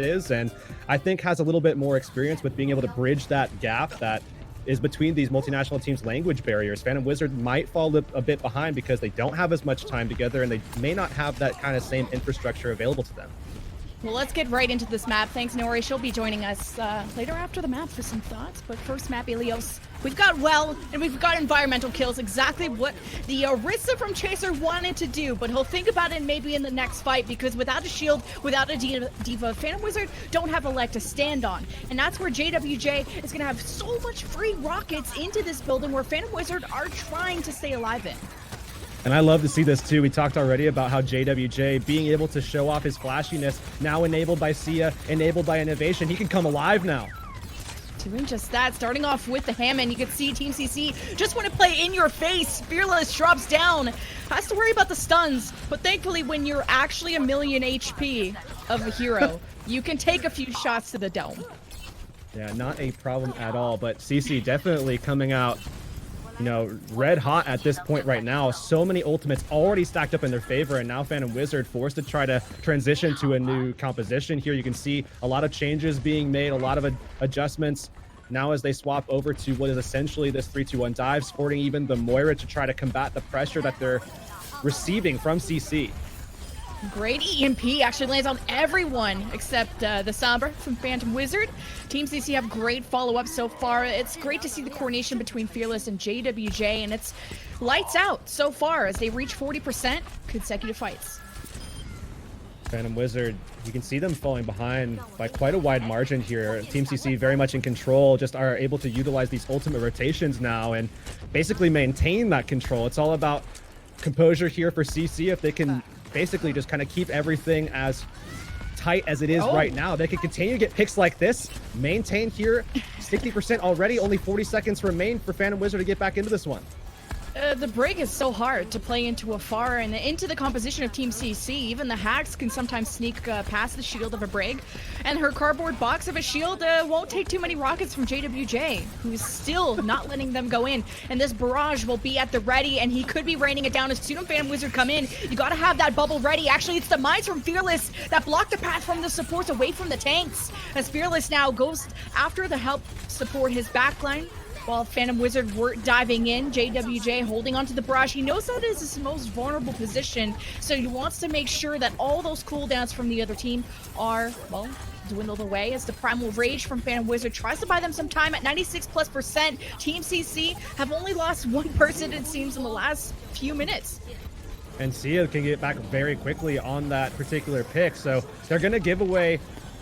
is, and I think has a little bit more experience with being able to bridge that gap that is between these multinational teams' language barriers. Phantom Wizard might fall a bit behind because they don't have as much time together and they may not have that kind of same infrastructure available to them. Well, let's get right into this map. Thanks, Naori. She'll be joining us later after the map for some thoughts. But first map, Ilios. We've got well, and we've got environmental kills. Exactly what the Orisa from Chaser wanted to do. But he'll think about it maybe in the next fight, because without a shield, without a diva, Phantom Wizard don't have a leg to stand on. And that's where JWJ is going to have so much free rockets into this building where Phantom Wizard are trying to stay alive in. And I love to see this too. We talked already about how JWJ being able to show off his flashiness, now enabled by Sia, enabled by innovation. He can come alive now. Doing just that, starting off with the Hammond. You can see Team CC just want to play in your face. Fearless drops down, has to worry about the stuns, but thankfully when you're actually a million HP of a hero, you can take a few shots to the dome. Yeah, not a problem at all, but CC definitely coming out, you know, red hot at this point right now. So many ultimates already stacked up in their favor, and now Phantom Wizard forced to try to transition to a new composition here. You can see a lot of changes being made, a lot of adjustments now as they swap over to what is essentially this 3-2-1 dive, sporting even the Moira to try to combat the pressure that they're receiving from CC. Great EMP actually lands on everyone except the Sombra from Phantom Wizard. Team CC have great follow-up so far. It's great to see the coordination between Fearless and JWJ, and it's lights out so far as they reach 40% consecutive fights. Phantom Wizard, you can see them falling behind by quite a wide margin here. Team CC very much in control, just are able to utilize these ultimate rotations now and basically maintain that control. It's all about composure here for CC. If they can basically just kind of keep everything as tight as it is right now, they can continue to get picks like this, maintain here, 60% already, only 40 seconds remain for Phantom Wizard to get back into this one. The break is so hard to play into afar and into the composition of Team CC. Even the hacks can sometimes sneak past the shield of a break, and her cardboard box of a shield won't take too many rockets from JWJ, who's still not letting them go in. And this barrage will be at the ready, and he could be raining it down as soon as Phantom Wizard come in. You gotta have that bubble ready. Actually, it's the mines from Fearless that block the path from the supports away from the tanks, as Fearless now goes after the help support his backline. While Phantom Wizard were diving in, JWJ holding onto the barrage. He knows that is his most vulnerable position, so he wants to make sure that all those cooldowns from the other team are, well, dwindled away as the Primal Rage from Phantom Wizard tries to buy them some time at 96+%. Team CC have only lost one person, it seems, in the last few minutes. And Sia can get back very quickly on that particular pick, so they're going to give away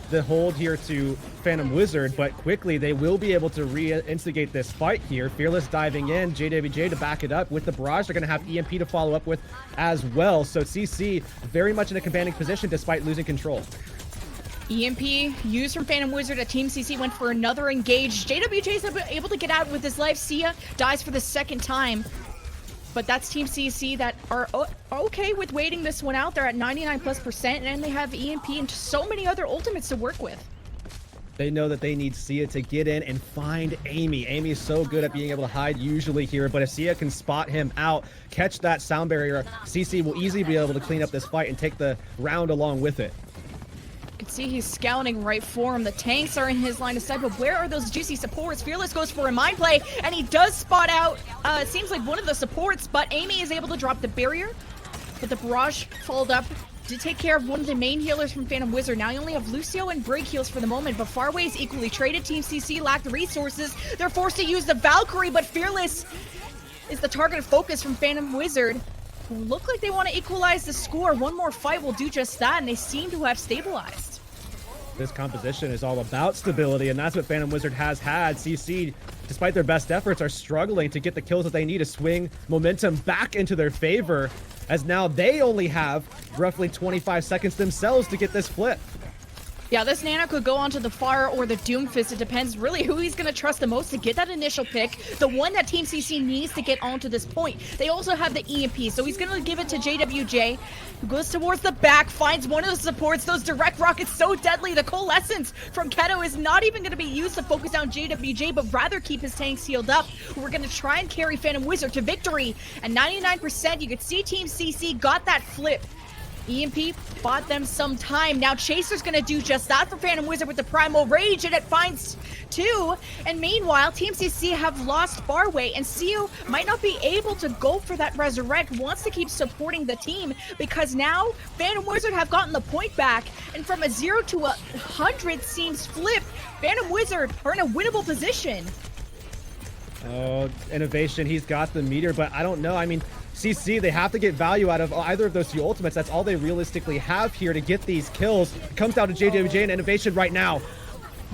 the hold here to Phantom Wizard, but quickly they will be able to reinstigate this fight here. Fearless diving in, JWJ to back it up with the barrage. They're going to have EMP to follow up with as well. So CC very much in a commanding position despite losing control. EMP used from Phantom Wizard at Team CC went for another engage. JWJ is able to get out with his life. Sia dies for the second time. But that's Team CC that are okay with waiting this one out. They're at 99+%, and they have EMP and so many other ultimates to work with. They know that they need Sia to get in and find Amy. Amy is so good at being able to hide usually here, but if Sia can spot him out, catch that sound barrier, CC will easily be able to clean up this fight and take the round along with it. You can see he's scouting right for him. The tanks are in his line of sight, but where are those juicy supports? Fearless goes for a mind play, and he does spot out, it seems like one of the supports, but Amy is able to drop the barrier. But the barrage followed up to take care of one of the main healers from Phantom Wizard. Now you only have Lucio and break heals for the moment, but Farway is equally traded. Team CC lack the resources. They're forced to use the Valkyrie, but Fearless is the target of focus from Phantom Wizard, who look like they want to equalize the score. One more fight will do just that, and they seem to have stabilized. This composition is all about stability, and that's what Phantom Wizard has had. CC, despite their best efforts, are struggling to get the kills that they need to swing momentum back into their favor, as now they only have roughly 25 seconds themselves to get this flip. Yeah, this Nano could go onto the Fire or the Doomfist. It depends really who he's going to trust the most to get that initial pick. The one that Team CC needs to get onto this point. They also have the EMP, so he's going to give it to JWJ, who goes towards the back, finds one of the supports. Those direct rockets so deadly. The Coalescence from Keto is not even going to be used to focus down JWJ, but rather keep his tanks healed up. We're going to try and carry Phantom Wizard to victory. At 99%, you can see Team CC got that flip. EMP bought them some time. Now Chaser's gonna do just that for Phantom Wizard with the Primal Rage, and it finds 2. And meanwhile, Team CC have lost Farway, and Seo might not be able to go for that Resurrect, wants to keep supporting the team, because now Phantom Wizard have gotten the point back, and from a 0 to 100 seems flipped. Phantom Wizard are in a winnable position. Oh, Innovation, he's got the meter, but I don't know. I mean, CC, they have to get value out of either of those 2 ultimates. That's all they realistically have here to get these kills. It comes down to JWJ and Innovation right now.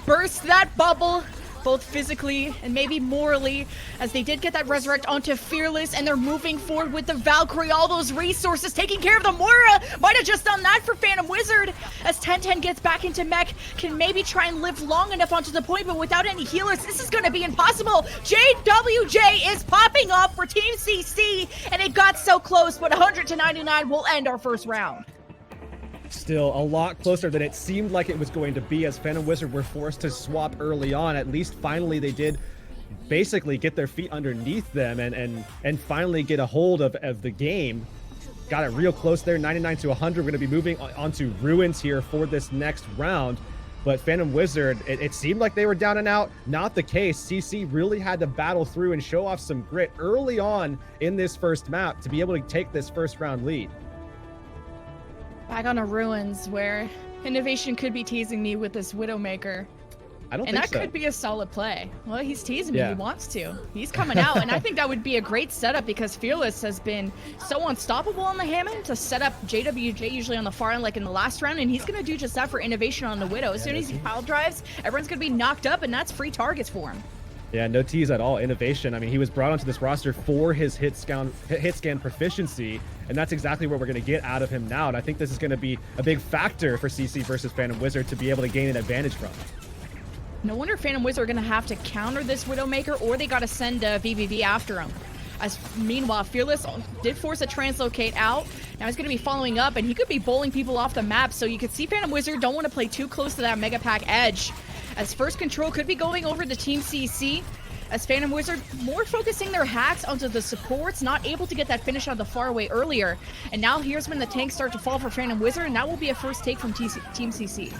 Burst that bubble, both physically and maybe morally, as they did get that Resurrect onto Fearless, and they're moving forward with the Valkyrie, all those resources, taking care of the Moira. Might have just done that for Phantom Wizard, as 1010 gets back into mech, can maybe try and live long enough onto the point, but without any healers, this is going to be impossible. JWJ is popping off for Team CC, and it got so close, but 100 to 99 will end our first round. Still a lot closer than it seemed like it was going to be, as Phantom Wizard were forced to swap early on. At least finally they did basically get their feet underneath them and finally get a hold of the game. Got it real close there, 99 to 100. We're going to be moving on to Ruins here for this next round. But Phantom Wizard, it seemed like they were down and out. Not the case. CC really had to battle through and show off some grit early on in this first map to be able to take this first round lead. Back on a Ruins, where Innovation could be teasing me with this Widowmaker. I don't and think that so. could be a solid play. Well, he's teasing me. Yeah. He wants to. He's coming out, and I think that would be a great setup, because Fearless has been so unstoppable on the Hammond to set up JWJ usually on the far end like in the last round, and he's going to do just that for Innovation on the Widow. As soon as he pile drives, everyone's going to be knocked up, and that's free targets for him. Yeah, no tease at all. Innovation. I mean, he was brought onto this roster for his hit scan proficiency, and that's exactly what we're going to get out of him now. And I think this is going to be a big factor for CC versus Phantom Wizard to be able to gain an advantage from. No wonder Phantom Wizard are going to have to counter this Widowmaker, or they got to send VVV after him. As meanwhile, Fearless did force a translocate out. Now he's going to be following up, and he could be bowling people off the map. So you can see Phantom Wizard don't want to play too close to that Mega Pack edge, as first control could be going over to Team CC, as Phantom Wizard more focusing their hacks onto the supports, not able to get that finish out of the far away earlier. And now here's when the tanks start to fall for Phantom Wizard, and that will be a first take from Team CC.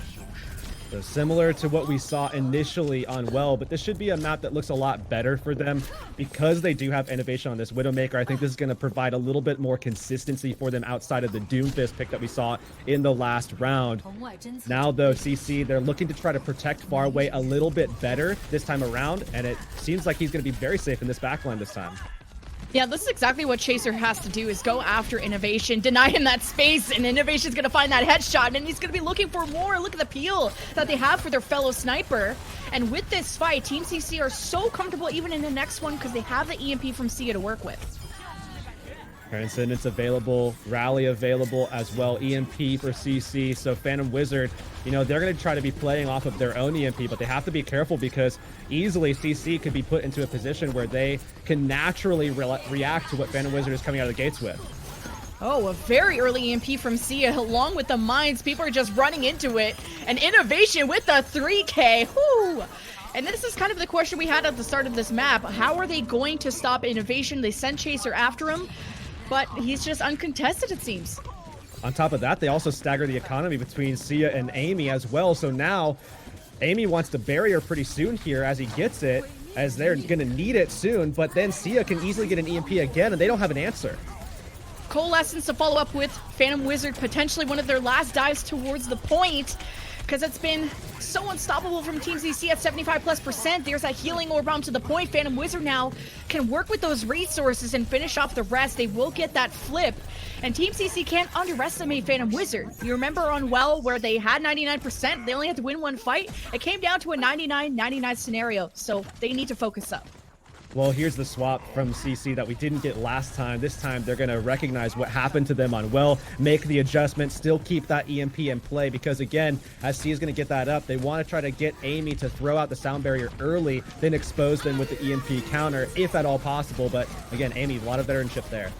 So similar to what we saw initially on Well, but this should be a map that looks a lot better for them because they do have Innovation on this Widowmaker. I think this is going to provide a little bit more consistency for them outside of the Doomfist pick that we saw in the last round. Now though, CC, they're looking to try to protect Farway a little bit better this time around, and it seems like he's going to be very safe in this backline this time. Yeah, this is exactly what Chaser has to do, is go after Innovation, deny him that space, and Innovation's going to find that headshot, and he's going to be looking for more. Look at the peel that they have for their fellow sniper. And with this fight, Team CC are so comfortable even in the next one because they have the EMP from Sia to work with. Transcendence available, Rally available as well, EMP for CC. So Phantom Wizard, you know, they're going to try to be playing off of their own EMP, but they have to be careful because easily CC could be put into a position where they can naturally react to what Phantom Wizard is coming out of the gates with. Oh, a very early EMP from Sia along with the mines. People are just running into it. And Innovation with the 3K. Whoo! And this is kind of the question we had at the start of this map. How are they going to stop Innovation? They send Chaser after him, but he's just uncontested, it seems. On top of that, they also stagger the economy between Sia and Amy as well. So now Amy wants to bury her pretty soon here as he gets it, as they're going to need it soon. But then Sia can easily get an EMP again, and they don't have an answer. Coalescence to follow up with Phantom Wizard, potentially one of their last dives towards the point, because it's been so unstoppable from Team CC at 75+%. There's that healing orb onto the point. Phantom Wizard now can work with those resources and finish off the rest. They will get that flip. And Team CC can't underestimate Phantom Wizard. You remember on Well where they had 99%, they only had to win one fight? It came down to a 99-99 scenario, so they need to focus up. Well, here's the swap from CC that we didn't get last time. This time, they're going to recognize what happened to them on Well, make the adjustment, still keep that EMP in play, because again, as C is going to get that up, they want to try to get Amy to throw out the sound barrier early, then expose them with the EMP counter, if at all possible. But again, Amy, a lot of veteranship there.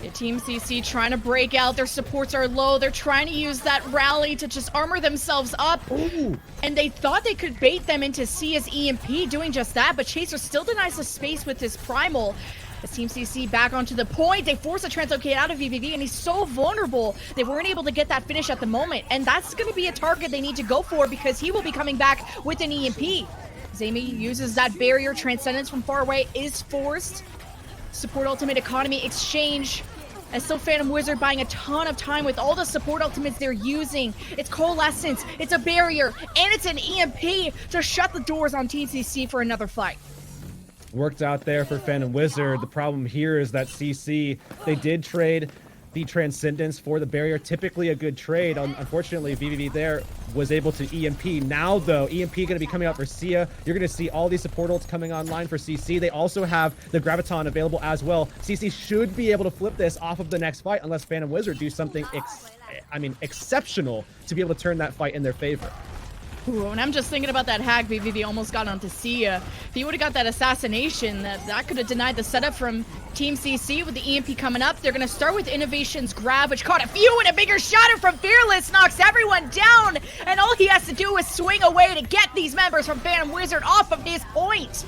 Yeah, Team CC trying to break out. Their supports are low. They're trying to use that rally to just armor themselves up. Ooh. And they thought they could bait them into Sia's EMP, doing just that, but Chaser still denies the space with his Primal. As Team CC back onto the point, they force a translocate out of VVV, and he's so vulnerable. They weren't able to get that finish at the moment, and that's going to be a target they need to go for because he will be coming back with an EMP. Amy uses that barrier. Transcendence from far away is forced. Support ultimate economy exchange. And still Phantom Wizard buying a ton of time with all the support ultimates they're using. It's Coalescence, it's a barrier, and it's an EMP to shut the doors on Team CC for another fight. Worked out there for Phantom Wizard. The problem here is that CC, they did trade the Transcendence for the barrier. Typically a good trade. Unfortunately, VVV there was able to EMP. Now, though, EMP going to be coming out for Sia. You're going to see all these support ults coming online for CC. They also have the Graviton available as well. CC should be able to flip this off of the next fight unless Phantom Wizard do something exceptional to be able to turn that fight in their favor. Ooh, and I'm just thinking about that hack VVV almost got onto Sia. If he would have got that assassination, that could have denied the setup from Team CC with the EMP coming up. They're going to start with Innovation's grab, which caught a few, and a bigger shatter from Fearless knocks everyone down. And all he has to do is swing away to get these members from Phantom Wizard off of his point.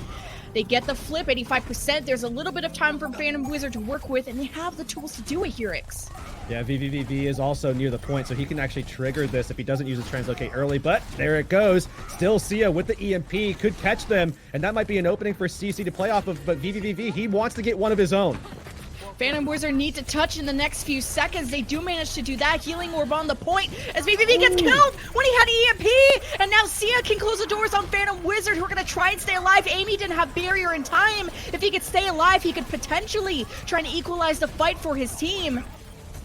They get the flip, 85%. There's a little bit of time for Phantom Wizard to work with, and they have the tools to do it, Heurix. Yeah, VVVV is also near the point, so he can actually trigger this if he doesn't use his translocate early, but there it goes. Still Sia with the EMP, could catch them, and that might be an opening for CC to play off of, but VVVV, he wants to get one of his own. Phantom Wizard need to touch in the next few seconds. They do manage to do that. Healing Orb on the point as VVV gets killed when he had EMP. And now Sia can close the doors on Phantom Wizard, who are going to try and stay alive. Amy didn't have barrier in time. If he could stay alive, he could potentially try to equalize the fight for his team.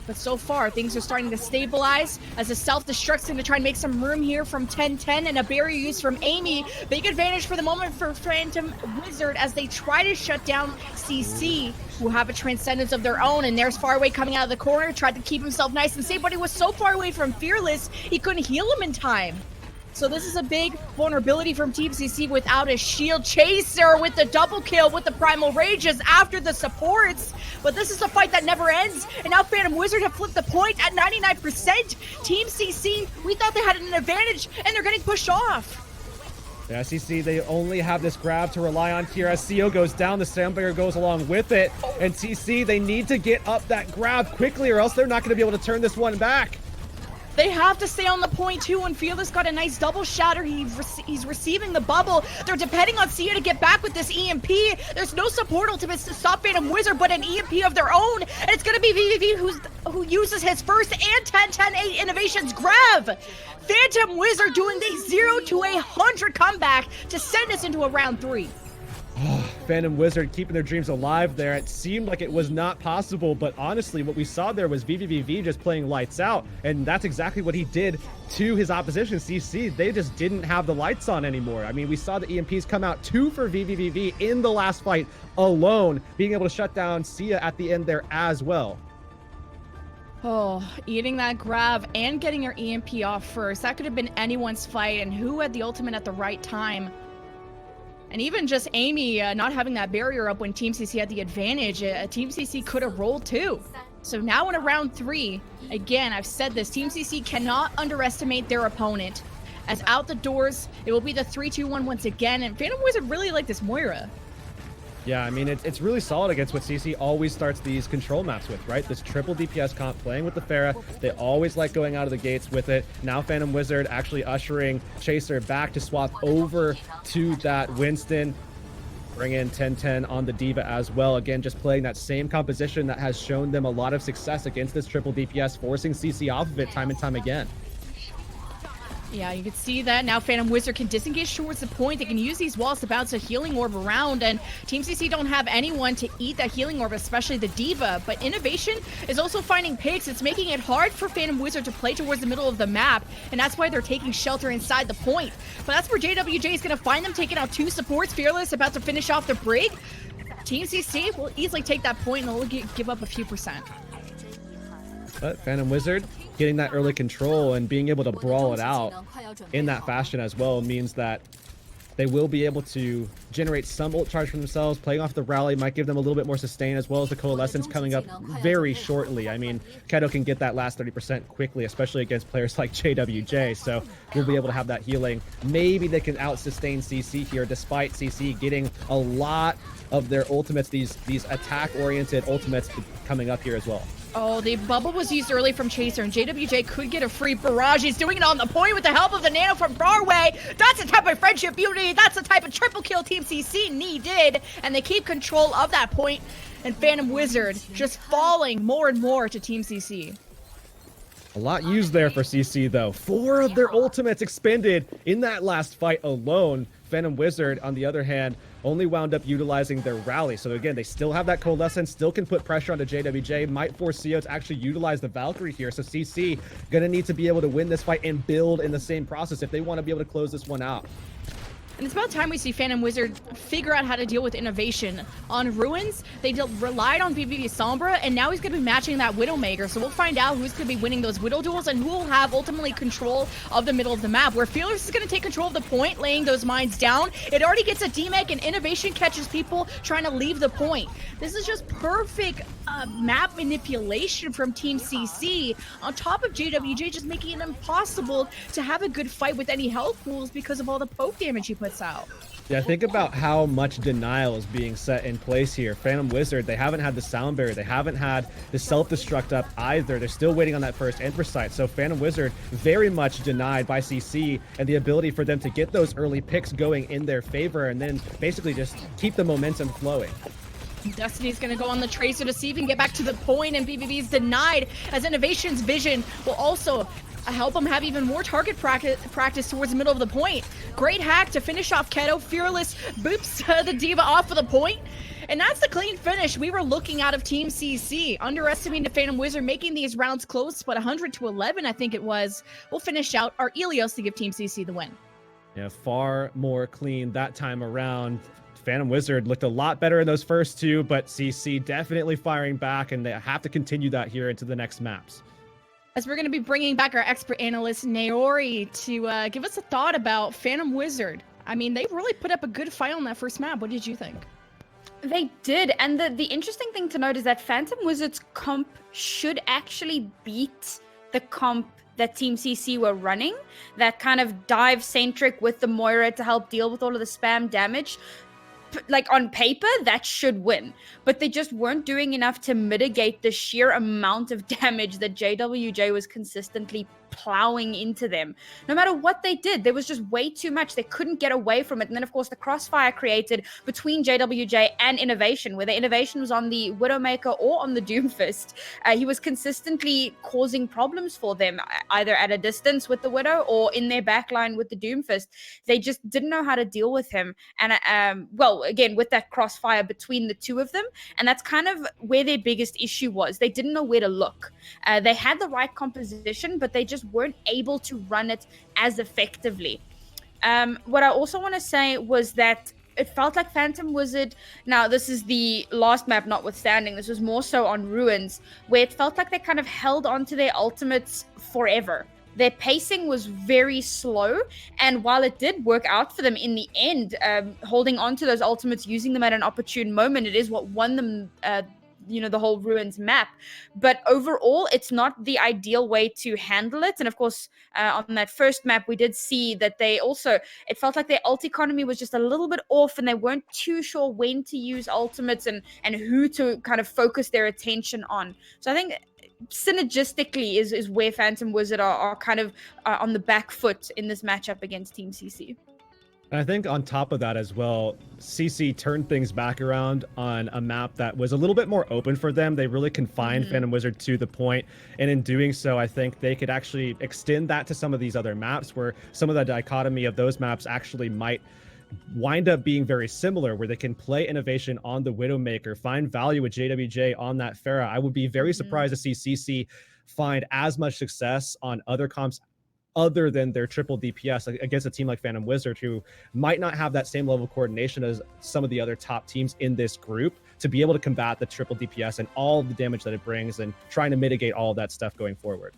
But so far, things are starting to stabilize as a self-destruct's going to try and make some room here from 10-10 and a barrier use from Amy. Big advantage for the moment for Phantom Wizard as they try to shut down CC, who have a Transcendence of their own. And there's Far Away coming out of the corner, tried to keep himself nice and safe, but he was so far away from Fearless, he couldn't heal him in time. So this is a big vulnerability from Team CC without a shield. Chaser with the double kill with the Primal Rages after the supports. But this is a fight that never ends. And now Phantom Wizard have flipped the point at 99%. Team CC, we thought they had an advantage, and they're getting pushed off. Yeah, CC, they only have this grab to rely on here. As CO goes down, the sound barrier goes along with it. And CC, they need to get up that grab quickly or else they're not going to be able to turn this one back. They have to stay on the point too, and Fearless got a nice double shatter. He's receiving the bubble. They're depending on Sia to get back with this EMP. There's no support ultimates to stop Phantom Wizard, but an EMP of their own. And it's going to be VVV who uses his first and 10-10-8 Innovations grab. Phantom Wizard doing the 0 to 100 comeback to send us into a round 3. Phantom Wizard keeping their dreams alive there. It seemed like it was not possible, but honestly, what we saw there was VVVV just playing lights out, and that's exactly what he did to his opposition, CC. They just didn't have the lights on anymore. I mean, we saw the EMPs come out 2 for VVVV in the last fight alone, being able to shut down Sia at the end there as well. Oh, eating that grab and getting your EMP off first. That could have been anyone's fight, and who had the ultimate at the right time. And even just Amy not having that barrier up when Team CC had the advantage, Team CC could have rolled too. So now in a round 3, again, I've said this, Team CC cannot underestimate their opponent. As out the doors, it will be the 3-2-1 once again, and Phantom Wizard really like this Moira. Yeah, I mean, it's really solid against what CC always starts these control maps with, right? This triple DPS comp, playing with the Pharah. They always like going out of the gates with it. Now Phantom Wizard actually ushering Chaser back to swap over to that Winston. Bring in 10-10 on the Diva as well. Again, just playing that same composition that has shown them a lot of success against this triple DPS, forcing CC off of it time and time again. Yeah, you can see that now Phantom Wizard can disengage towards the point. They can use these walls to bounce a healing orb around, and Team CC don't have anyone to eat that healing orb, especially the Diva. But Innovation is also finding picks. It's making it hard for Phantom Wizard to play towards the middle of the map, and that's why they're taking shelter inside the point. But that's where JWJ is going to find them, taking out 2 supports. Fearless about to finish off the break. Team CC will easily take that point, and they'll give up a few percent. But Phantom Wizard getting that early control and being able to brawl it out in that fashion as well means that they will be able to generate some ult charge for themselves. Playing off the rally might give them a little bit more sustain, as well as the coalescence coming up very shortly. I mean, Keto can get that last 30% quickly, especially against players like JWJ, so we'll be able to have that healing. Maybe they can out-sustain CC here, despite CC getting a lot of their ultimates, these attack-oriented ultimates coming up here as well. Oh, the bubble was used early from Chaser, and JWJ could get a free barrage. He's doing it on the point with the help of the Nano from far away. That's the type of friendship you need. That's the type of triple kill Team CC needed. And they keep control of that point. And Phantom Wizard just falling more and more to Team CC. A lot used there for CC, though. 4 of their ultimates expended in that last fight alone. Phantom Wizard, on the other hand, only wound up utilizing their rally. So again, they still have that coalescence, still can put pressure onto JWJ, might force CO to actually utilize the Valkyrie here. So CC gonna need to be able to win this fight and build in the same process if they want to be able to close this one out. And it's about time we see Phantom Wizard figure out how to deal with innovation. On Ruins, they relied on BBB Sombra, and now he's going to be matching that Widowmaker. So we'll find out who's going to be winning those Widow duels and who will have ultimately control of the middle of the map, where Fearless is going to take control of the point, laying those mines down. It already gets a DMAC, and Innovation catches people trying to leave the point. This is just perfect map manipulation from Team CC, on top of JWJ just making it impossible to have a good fight with any health pools because of all the poke damage he puts out. Yeah, think about how much denial is being set in place here. Phantom Wizard, they haven't had the sound barrier. They haven't had the self-destruct up either. They're still waiting on that first Empress site. So Phantom Wizard very much denied by CC and the ability for them to get those early picks going in their favor and then basically just keep the momentum flowing. Destiny's gonna go on the Tracer to see if he can get back to the point, and BBB's denied, as Innovation's vision will also help him have even more target practice towards the middle of the point. Great hack to finish off Keto. Fearless boops the D.Va off of the point. And that's the clean finish we were looking out of Team CC. Underestimating the Phantom Wizard, making these rounds close, but 100-11, I think it was. We'll finish out our Ilios to give Team CC the win. Yeah, far more clean that time around. Phantom Wizard looked a lot better in those first two, but CC definitely firing back, and they have to continue that here into the next maps. As we're going to be bringing back our expert analyst, Naori, to give us a thought about Phantom Wizard. I mean, they really put up a good fight on that first map. What did you think? They did, and the interesting thing to note is that Phantom Wizard's comp should actually beat the comp that Team CC were running. That kind of dive-centric with the Moira to help deal with all of the spam damage. Like, on paper, that should win. But they just weren't doing enough to mitigate the sheer amount of damage that JWJ was consistently plowing into them. No matter what they did, there was just way too much. They couldn't get away from it. And then, of course, the crossfire created between JWJ and Innovation, whether Innovation was on the Widowmaker or on the Doomfist. He was consistently causing problems for them, either at a distance with the Widow or in their backline with the Doomfist. They just didn't know how to deal with him. And, well, again, with that crossfire between the two of them. And that's kind of where their biggest issue was. They didn't know where to look. They had the right composition, but they just weren't able to run it as effectively. What I also want to say was that it felt like Phantom Wizard, now this is the last map notwithstanding, this was more so on Ruins, where it felt like they kind of held on to their ultimates forever. Their pacing was very slow, and while it did work out for them in the end, holding on to those ultimates, using them at an opportune moment, it is what won them the whole Ruins map. But overall, it's not the ideal way to handle it. And of course, on that first map, we did see that it felt like their ult economy was just a little bit off, and they weren't too sure when to use ultimates and who to kind of focus their attention on. So I think synergistically is where Phantom Wizard are kind of on the back foot in this matchup against Team CC. And I think on top of that as well, CC turned things back around on a map that was a little bit more open for them. They really confined Phantom Wizard to the point, and in doing so, I think they could actually extend that to some of these other maps, where some of the dichotomy of those maps actually might wind up being very similar, where they can play Innovation on the Widowmaker, find value with JWJ on that Pharah. I would be very surprised to see CC find as much success on other comps other than their triple DPS against a team like Phantom Wizard, who might not have that same level of coordination as some of the other top teams in this group, to be able to combat the triple DPS and all the damage that it brings and trying to mitigate all of that stuff going forward.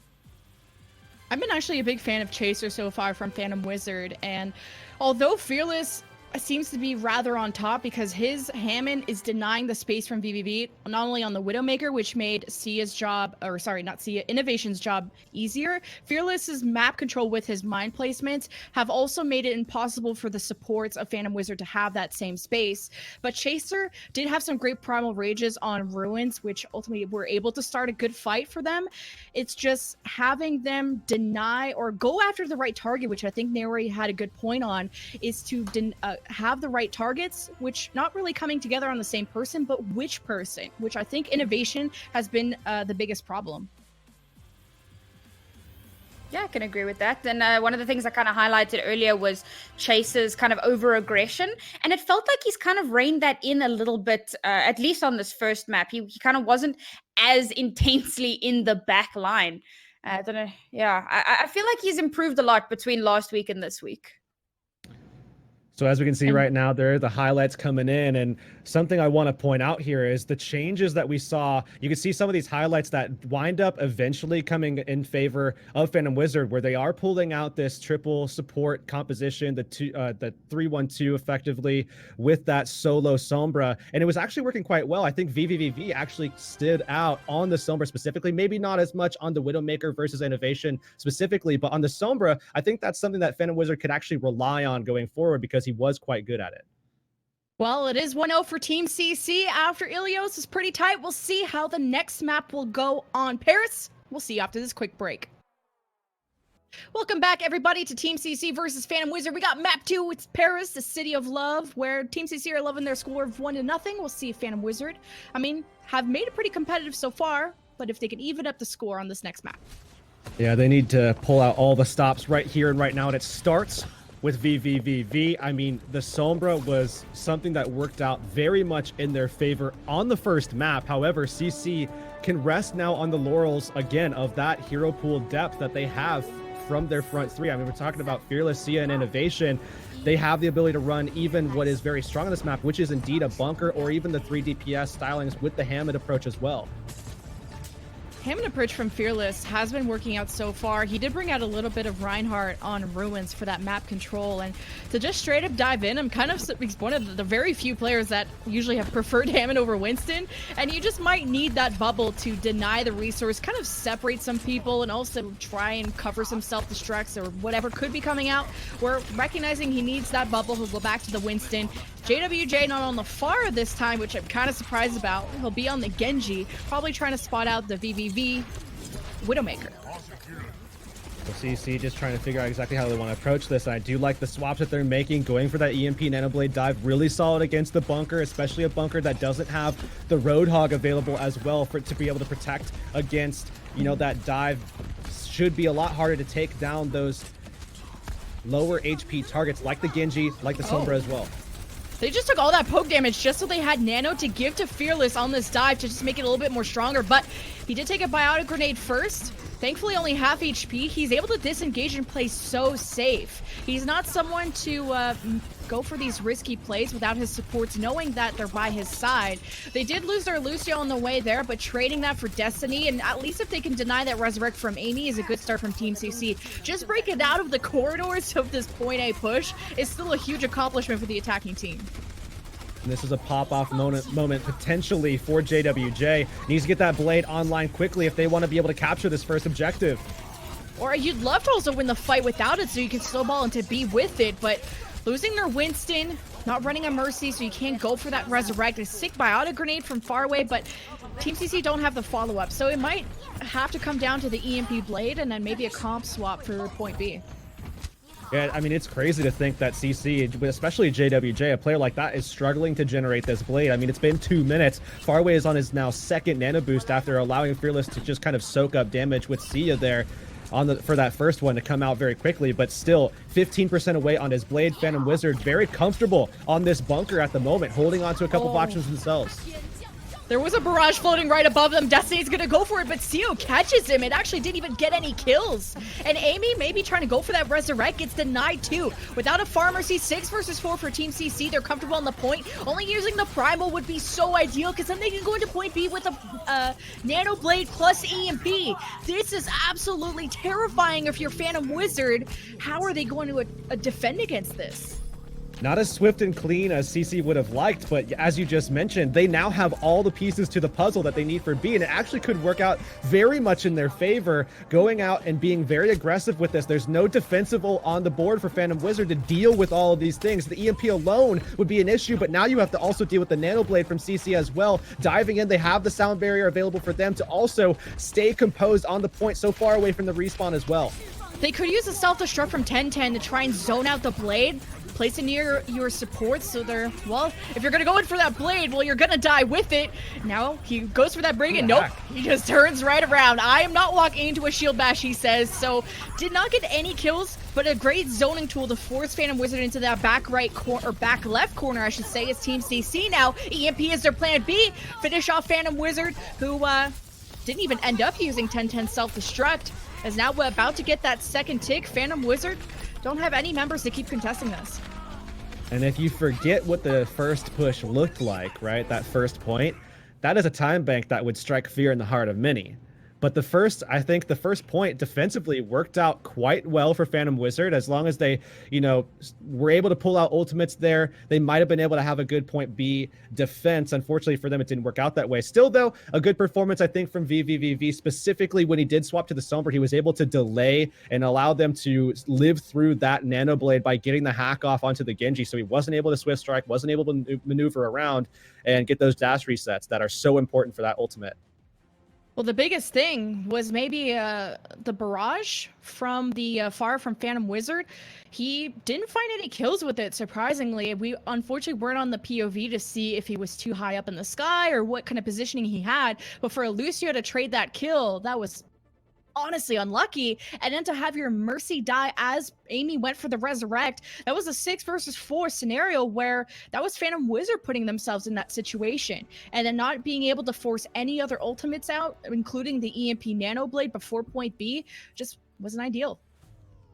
I've been actually a big fan of Chaser so far from Phantom Wizard, and although Fearless seems to be rather on top because his Hammond is denying the space from VVV, not only on the Widowmaker, which made Sia's job, or sorry, not Sia, Innovation's job easier. Fearless's map control with his mine placements have also made it impossible for the supports of Phantom Wizard to have that same space. But Chaser did have some great primal rages on Ruins, which ultimately were able to start a good fight for them. It's just having them deny or go after the right target, which I think Naori had a good point on, is to have the right targets, which not really coming together on the same person, but which person, which I think Innovation has been the biggest problem. Yeah, I can agree with that. And one of the things I kind of highlighted earlier was Chase's kind of over-aggression. And it felt like he's kind of reined that in a little bit, at least on this first map. He kind of wasn't as intensely in the back line. I don't know. Yeah, I feel like he's improved a lot between last week and this week. So as we can see right now, there are the highlights coming in, and something I want to point out here is the changes that we saw. You can see some of these highlights that wind up eventually coming in favor of Phantom Wizard, where they are pulling out this triple support composition, the 3-1-2 effectively with that solo Sombra, and it was actually working quite well. I think VVVV actually stood out on the Sombra specifically, maybe not as much on the Widowmaker versus Innovation specifically, but on the Sombra, I think that's something that Phantom Wizard could actually rely on going forward because he was quite good at it. Well, it is 1-0 for Team CC after Ilios is pretty tight. We'll see how the next map will go on Paris. We'll see you after this quick break. Welcome back, everybody, to Team CC versus Phantom Wizard. We got map 2. It's Paris, the city of love, where Team CC are loving their score of 1-0. We'll see if Phantom Wizard, have made it pretty competitive so far, but if they can even up the score on this next map. Yeah, they need to pull out all the stops right here and right now, and it starts with VVVV. The Sombra was something that worked out very much in their favor on the first map. However, CC can rest now on the laurels again of that hero pool depth that they have from their front three. We're talking about Fearless, Sia, and Innovation. They have the ability to run even what is very strong on this map, which is indeed a bunker or even the 3 DPS stylings with the Hammond approach as well. Hammond approach from Fearless has been working out so far. He did bring out a little bit of Reinhardt on Ruins for that map control, and to just straight up dive in, I'm kind of one of the very few players that usually have preferred Hammond over Winston, and you just might need that bubble to deny the resource, kind of separate some people, and also try and cover some self-destructs or whatever could be coming out. We're recognizing he needs that bubble. He'll go back to the Winston. JWJ not on the Pharah this time, which I'm kind of surprised about. He'll be on the Genji, probably trying to spot out the VVV Widowmaker. So CC just trying to figure out exactly how they want to approach this. I do like the swaps that they're making, going for that EMP Nanoblade dive, really solid against the bunker, especially a bunker that doesn't have the Roadhog available as well for it to be able to protect against, that dive. Should be a lot harder to take down those lower HP targets like the Genji, like the Sombra as well. They just took all that poke damage just so they had Nano to give to Fearless on this dive to just make it a little bit more stronger, but he did take a biotic grenade first. Thankfully only half HP. He's able to disengage and play so safe. He's not someone to go for these risky plays without his supports knowing that they're by his side. They did lose their Lucio on the way there, but trading that for Destiny, and at least if they can deny that Resurrect from Amy, is a good start from Team CC. Just breaking out of the corridors of this point A push is still a huge accomplishment for the attacking team. And this is a pop-off moment potentially for JWJ. Needs to get that blade online quickly if they want to be able to capture this first objective. Or you'd love to also win the fight without it so you can snowball and to be with it, but losing their Winston, not running a Mercy, so you can't go for that Resurrect. A sick biotic grenade from far away, but Team CC don't have the follow-up, so it might have to come down to the EMP blade and then maybe a comp swap for point B. Yeah, it's crazy to think that CC, especially JWJ, a player like that, is struggling to generate this blade. It's been 2 minutes. Faraway is on his now second nano boost after allowing Fearless to just kind of soak up damage with Sia there for that first one to come out very quickly, but still 15% away on his blade. Phantom Wizard very comfortable on this bunker at the moment, holding on to a couple of options themselves. There was a barrage floating right above them. Destiny's gonna go for it, but Seo catches him. It actually didn't even get any kills. And Amy, maybe trying to go for that resurrect, gets denied too. Without a Pharmacy, 6 versus 4 for Team CC. They're comfortable on the point. Only using the Primal would be so ideal, because then they can go into point B with a Nano Blade plus EMP. This is absolutely terrifying if you're Phantom Wizard. How are they going to defend against this? Not as swift and clean as CC would have liked, but as you just mentioned, they now have all the pieces to the puzzle that they need for B, and it actually could work out very much in their favor, going out and being very aggressive with this. There's no defensive on the board for Phantom Wizard to deal with all of these things. The EMP alone would be an issue, but now you have to also deal with the Nano Blade from CC as well. Diving in, they have the sound barrier available for them to also stay composed on the point, so far away from the respawn as well. They could use a self-destruct from 1010 to try and zone out the Blade. Place it near your supports, so they're, well, if you're gonna go in for that Blade, well, you're gonna die with it. Now he goes for that Brig, and nope, he just turns right around. I am not walking into a shield bash, he says. So did not get any kills, but a great zoning tool to force Phantom Wizard into that back right corner, or back left corner, I should say, is Team CC now. EMP is their plan B. Finish off Phantom Wizard, who didn't even end up using 1010 self-destruct, is now about to get that second tick. Phantom Wizard don't have any members to keep contesting this. And if you forget what the first push looked like, right, that first point, that is a time bank that would strike fear in the heart of many. But I think the first point defensively worked out quite well for Phantom Wizard. As long as they, were able to pull out ultimates there, they might have been able to have a good point B defense. Unfortunately for them, it didn't work out that way. Still, though, a good performance, I think, from VVVV. Specifically, when he did swap to the Sombra, he was able to delay and allow them to live through that Nano Blade by getting the hack off onto the Genji. So he wasn't able to Swift Strike, wasn't able to maneuver around and get those dash resets that are so important for that ultimate. Well, the biggest thing was maybe the barrage from the far from Phantom Wizard. He didn't find any kills with it, surprisingly. We unfortunately weren't on the POV to see if he was too high up in the sky or what kind of positioning he had. But for Lucio to trade that kill, that was honestly unlucky. And then to have your Mercy die as Amy went for the resurrect, that was a 6 versus 4 scenario where that was Phantom Wizard putting themselves in that situation, and then not being able to force any other ultimates out, including the EMP Nano Blade before point B, just wasn't ideal.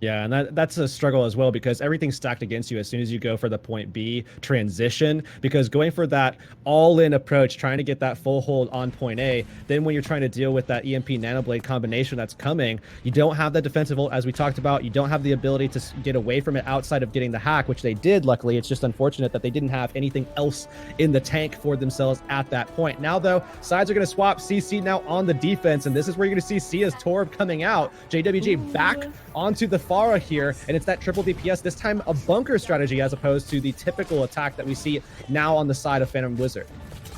Yeah, and that's a struggle as well, because everything's stacked against you as soon as you go for the point B transition, because going for that all-in approach, trying to get that full hold on point A, then when you're trying to deal with that EMP Nanoblade combination that's coming, you don't have that defensive ult, as we talked about. You don't have the ability to get away from it outside of getting the hack, which they did, luckily. It's just unfortunate that they didn't have anything else in the tank for themselves at that point. Now, though, sides are going to swap. CC now on the defense, and this is where you're going to see Sia's Torb coming out. JWG back onto the Pharah here, and it's that triple DPS, this time a bunker strategy as opposed to the typical attack that we see now on the side of Phantom Wizard.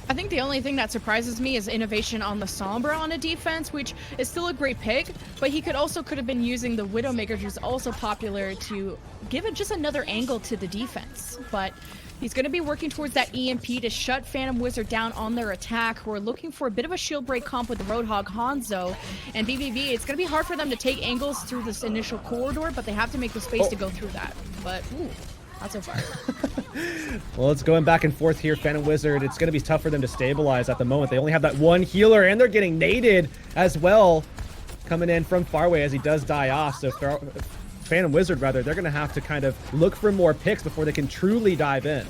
I think the only thing that surprises me is innovation on the Sombra on a defense, which is still a great pick, but he could have been using the Widowmaker, which is also popular, to give it just another angle to the defense. But he's going to be working towards that EMP to shut Phantom Wizard down on their attack. We're looking for a bit of a shield break comp with the Roadhog Hanzo. And BBV, it's going to be hard for them to take angles through this initial corridor, but they have to make the space to go through that. But, ooh, not so far. Well, it's going back and forth here. Phantom Wizard, it's going to be tough for them to stabilize at the moment. They only have that one healer, and they're getting naded as well, coming in from far away as he does die off. So Phantom Wizard, rather, they're going to have to kind of look for more picks before they can truly dive in.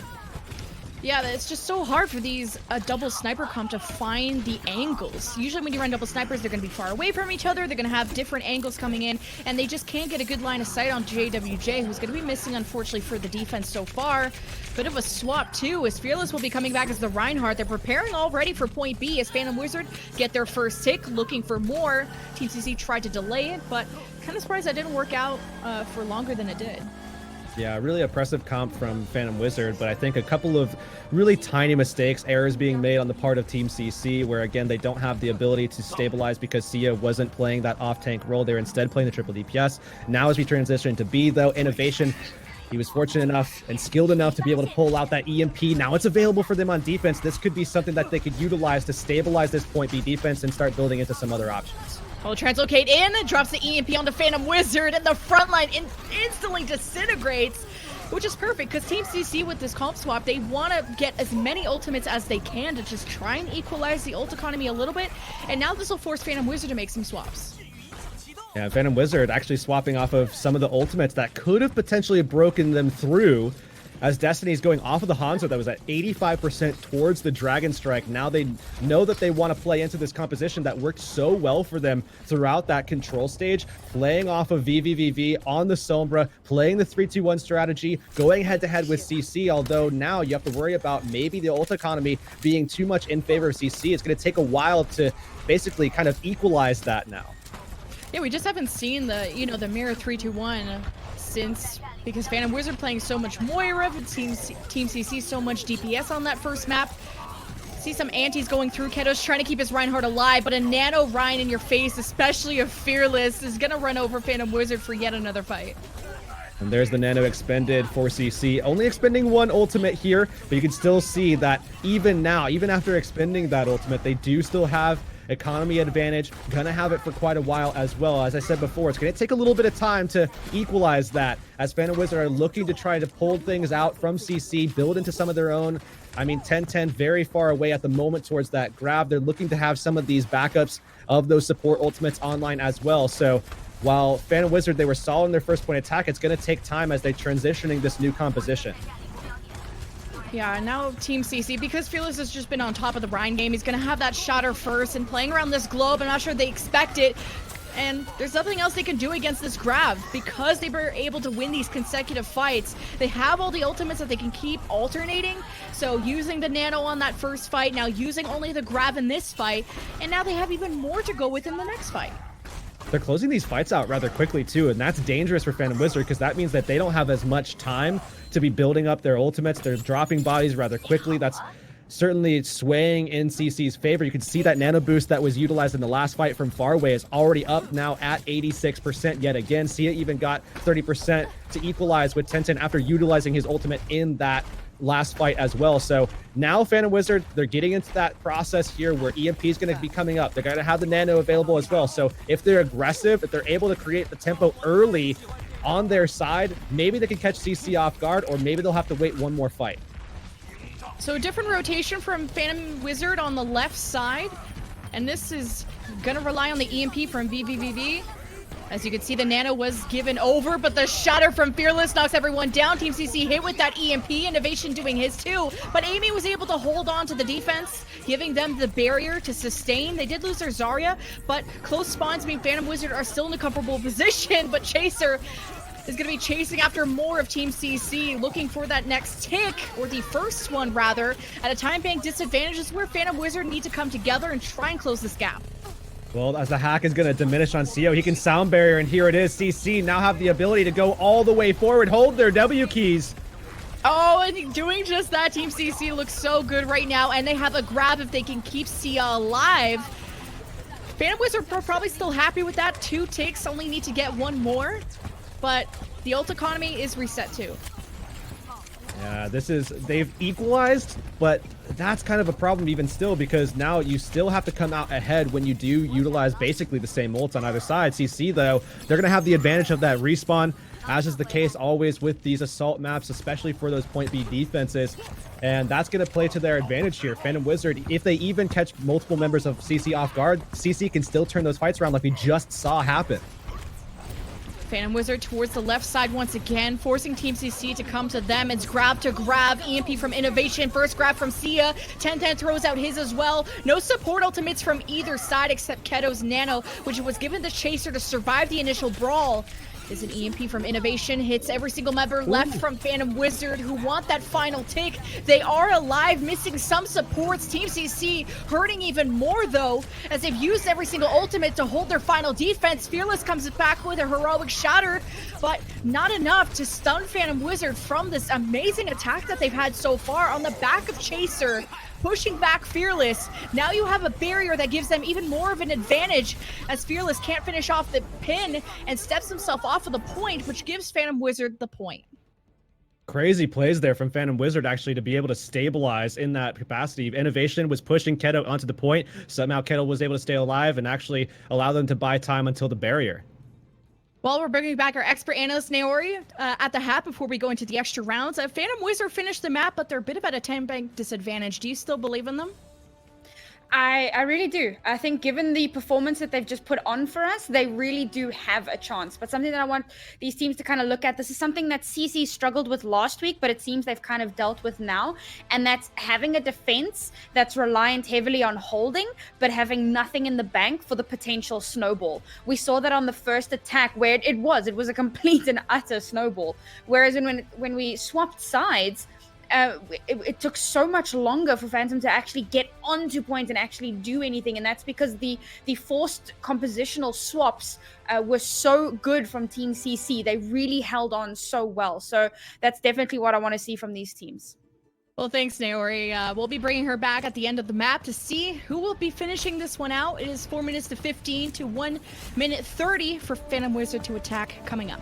Yeah, it's just so hard for these double sniper comp to find the angles. Usually when you run double snipers, they're going to be far away from each other. They're going to have different angles coming in, and they just can't get a good line of sight on JWJ, who's going to be missing, unfortunately, for the defense so far. Bit of a swap, too, as Fearless will be coming back as the Reinhardt. They're preparing already for point B as Phantom Wizard get their first tick, looking for more. Team CC tried to delay it, but kind of surprised that didn't work out for longer than it did. Yeah, really oppressive comp from Phantom Wizard, but I think a couple of really tiny mistakes, errors being made on the part of Team CC, where again, they don't have the ability to stabilize because Sia wasn't playing that off-tank role. They're instead playing the triple DPS. Now as we transition to B, though, innovation, he was fortunate enough and skilled enough to be able to pull out that EMP. Now it's available for them on defense. This could be something that they could utilize to stabilize this point B defense and start building into some other options. Oh, translocate in, drops the EMP onto Phantom Wizard, and the front line instantly disintegrates. which is perfect because Team CC with this comp swap, they want to get as many ultimates as they can to just try and equalize the ult economy a little bit, and now this will force Phantom Wizard to make some swaps. Yeah, Phantom Wizard actually swapping off of some of the ultimates that could have potentially broken them through, as Destiny's going off of the Hanzo that was at 85% towards the Dragon Strike. Now they know that they want to play into this composition that worked so well for them throughout that control stage, playing off of VVVV on the Sombra, playing the 3-2-1 strategy, going head-to-head with CC, although now you have to worry about maybe the ult economy being too much in favor of CC. It's going to take a while to basically kind of equalize that now. Yeah, we just haven't seen the, the mirror 3-2-1 since, because Phantom Wizard playing so much Moira, Team CC so much DPS on that first map. See some antis going through. Keto's trying to keep his Reinhardt alive, but a nano Ryan in your face, especially a Fearless, is gonna run over Phantom Wizard for yet another fight. And there's the nano expended for CC, only expending one ultimate here, but you can still see that even now, even after expending that ultimate, they do still have economy advantage, gonna have it for quite a while as well. As I said before, it's gonna take a little bit of time to equalize that, as Phantom Wizard are looking to try to pull things out from CC, build into some of their own. I mean, 10-10 very far away at the moment towards that grab. They're looking to have some of these backups of those support ultimates online as well. So while Phantom Wizard, they were solid in their first point attack, it's gonna take time as they're transitioning this new composition. Yeah, now Team CC, because Fearless has just been on top of the Ryan game, he's going to have that shatter first, and playing around this globe, I'm not sure they expect it, and there's nothing else they can do against this grab, because they were able to win these consecutive fights. They have all the ultimates that they can keep alternating, so using the nano on that first fight, now using only the grab in this fight, and now they have even more to go with in the next fight. They're closing these fights out rather quickly too, and that's dangerous for Phantom Wizard because that means that they don't have as much time to be building up their ultimates. They're dropping bodies rather quickly. That's certainly swaying in CC's favor. You can see that nano boost that was utilized in the last fight from far away is already up now at 86% yet again. Sia even got 30% to equalize with 10-10 after utilizing his ultimate in that last fight as well. So now Phantom Wizard, they're getting into that process here where EMP is going to be coming up. They're going to have the nano available as well. So if they're aggressive, if they're able to create the tempo early on their side, maybe they can catch CC off guard, or maybe they'll have to wait one more fight. So a different rotation from Phantom Wizard on the left side, and this is going to rely on the EMP from VVVV. As you can see, the nano was given over, but the shatter from Fearless knocks everyone down. Team CC hit with that EMP, Innovation doing his too, but Amy was able to hold on to the defense, giving them the barrier to sustain. They did lose their Zarya, but close spawns mean Phantom Wizard are still in a comfortable position, but Chaser is going to be chasing after more of Team CC, looking for that next tick, or the first one rather, at a time bank disadvantage. Is where Phantom Wizard need to come together and try and close this gap. Well, as the hack is going to diminish on CO, he can sound barrier, and here it is. CC now have the ability to go all the way forward, hold their W keys. Oh, and doing just that, Team CC looks so good right now, and they have a grab if they can keep Sia alive. Phantom Wizard are probably still happy with that. 2 ticks, only need to get 1 more, but the ult economy is reset too. Yeah, they've equalized, but that's kind of a problem even still, because now you still have to come out ahead when you do utilize basically the same ults on either side. CC, though, they're going to have the advantage of that respawn, as is the case always with these assault maps, especially for those point B defenses, and that's going to play to their advantage here. Phantom Wizard, if they even catch multiple members of CC off guard, CC can still turn those fights around like we just saw happen. Phantom Wizard towards the left side once again, forcing Team CC to come to them. It's grab to grab. EMP from Innovation. First grab from Sia. 10-10 throws out his as well. No support ultimates from either side except Keto's Nano, which was given the Chaser to survive the initial brawl. Is an EMP from Innovation, hits every single member left from Phantom Wizard, who want that final tick. They are alive, missing some supports. Team CC hurting even more though, as they've used every single ultimate to hold their final defense. Fearless comes back with a heroic shatter, but not enough to stun Phantom Wizard from this amazing attack that they've had so far on the back of Chaser. Pushing back Fearless. Now you have a barrier that gives them even more of an advantage, as Fearless can't finish off the pin and steps himself off of the point, which gives Phantom Wizard the point. Crazy plays there from Phantom Wizard actually to be able to stabilize in that capacity. Innovation was pushing Keto onto the point. Somehow Keto was able to stay alive and actually allow them to buy time until the barrier. Well, we're bringing back our expert analyst, Naori, at the hat before we go into the extra rounds. Phantom Wizard finished the map, but they're a bit of at a 10-bank disadvantage. Do you still believe in them? I really do. I think given the performance that they've just put on for us, they really do have a chance. But something that I want these teams to kind of look at, this is something that CC struggled with last week, but it seems they've kind of dealt with now. And that's having a defense that's reliant heavily on holding, but having nothing in the bank for the potential snowball. We saw that on the first attack where it was a complete and utter snowball. Whereas when we swapped sides, it took so much longer for Phantom to actually get onto point and actually do anything, and that's because the forced compositional swaps were so good from Team CC. They really held on so well, so that's definitely what I want to see from these teams. Well, thanks, Naori. We'll be bringing her back at the end of the map to see who will be finishing this one out. It is 4 minutes to 15 to 1 minute 30 for Phantom Wizard to attack coming up.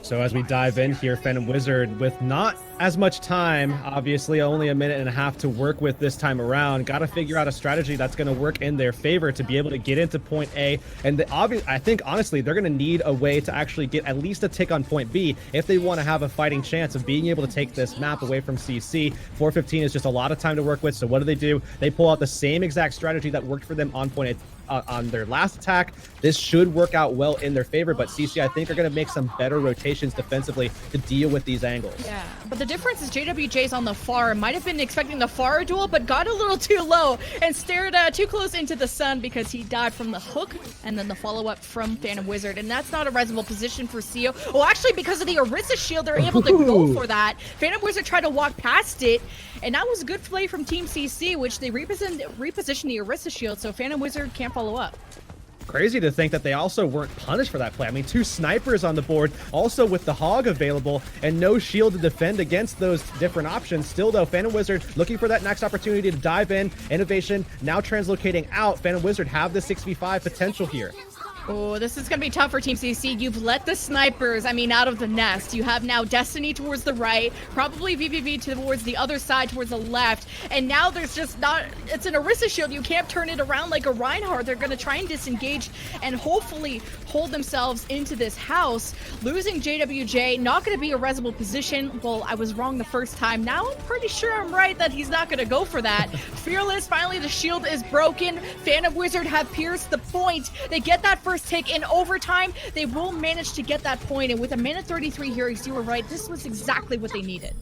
So as we dive in here, Phantom Wizard with not as much time, obviously only a minute and a half to work with this time around. Got to figure out a strategy that's going to work in their favor to be able to get into point A. And I think, honestly, they're going to need a way to actually get at least a tick on point B if they want to have a fighting chance of being able to take this map away from CC. 4:15 is just a lot of time to work with, so what do? They pull out the same exact strategy that worked for them on point A. On their last attack. This should work out well in their favor, but CC, I think, are going to make some better rotations defensively to deal with these angles. Yeah, but the difference is JWJ's on the far. Might have been expecting the far duel, but got a little too low and stared too close into the sun because he died from the hook and then the follow-up from Phantom Wizard, and that's not a resable position for CO. Oh, actually, because of the Orisa shield, they're able to go for that. Phantom Wizard tried to walk past it, and that was a good play from Team CC, which they repositioned the Orisa shield, so Phantom Wizard can't follow up. Crazy to think that they also weren't punished for that play. I mean, 2 snipers on the board, also with the hog available, and no shield to defend against those different options. Still, though, Phantom Wizard looking for that next opportunity to dive in. Innovation now translocating out. Phantom Wizard have the 6v5 potential here. Oh, this is going to be tough for Team CC. You've let the snipers, out of the nest. You have now Destiny towards the right, probably VVV towards the other side, towards the left. And now there's just not, it's an Orisa shield. You can't turn it around like a Reinhardt. They're going to try and disengage and hopefully hold themselves into this house. Losing JWJ, not going to be a resable position. Well, I was wrong the first time. Now I'm pretty sure I'm right that he's not going to go for that. Fearless, finally the shield is broken. Phantom Wizard have pierced the point. They get that first take in overtime. They will manage to get that point, and with a minute 33 Heurix, you were right. This was exactly what they needed.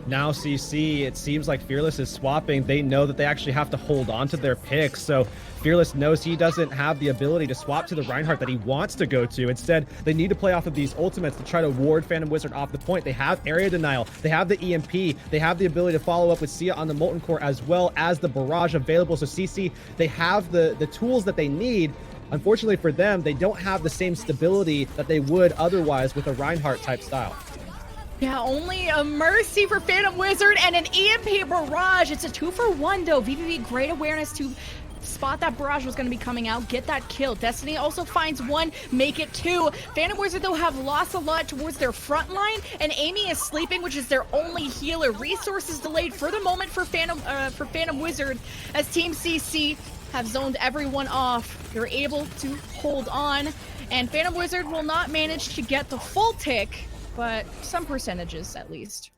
Now CC, it seems like Fearless is swapping. They know that they actually have to hold on to their picks, so Fearless knows he doesn't have the ability to swap to the Reinhardt that he wants to go to. Instead, they need to play off of these ultimates to try to ward Phantom Wizard off the point. They have area denial, they have the EMP, they have the ability to follow up with Sia on the Molten Core as well as the barrage available. So CC, they have the tools that they need. Unfortunately for them, they don't have the same stability that they would otherwise with a Reinhardt type style. Yeah, only a Mercy for Phantom Wizard and an EMP barrage. It's a 2-for-1 though. VVV, great awareness to spot that barrage was going to be coming out, get that kill. Destiny also finds 1, make it 2. Phantom Wizard though have lost a lot towards their front line, and Amy is sleeping, which is their only healer. Resources delayed for the moment for Phantom Wizard as Team CC have zoned everyone off. They're able to hold on, and Phantom Wizard will not manage to get the full tick, but some percentages at least.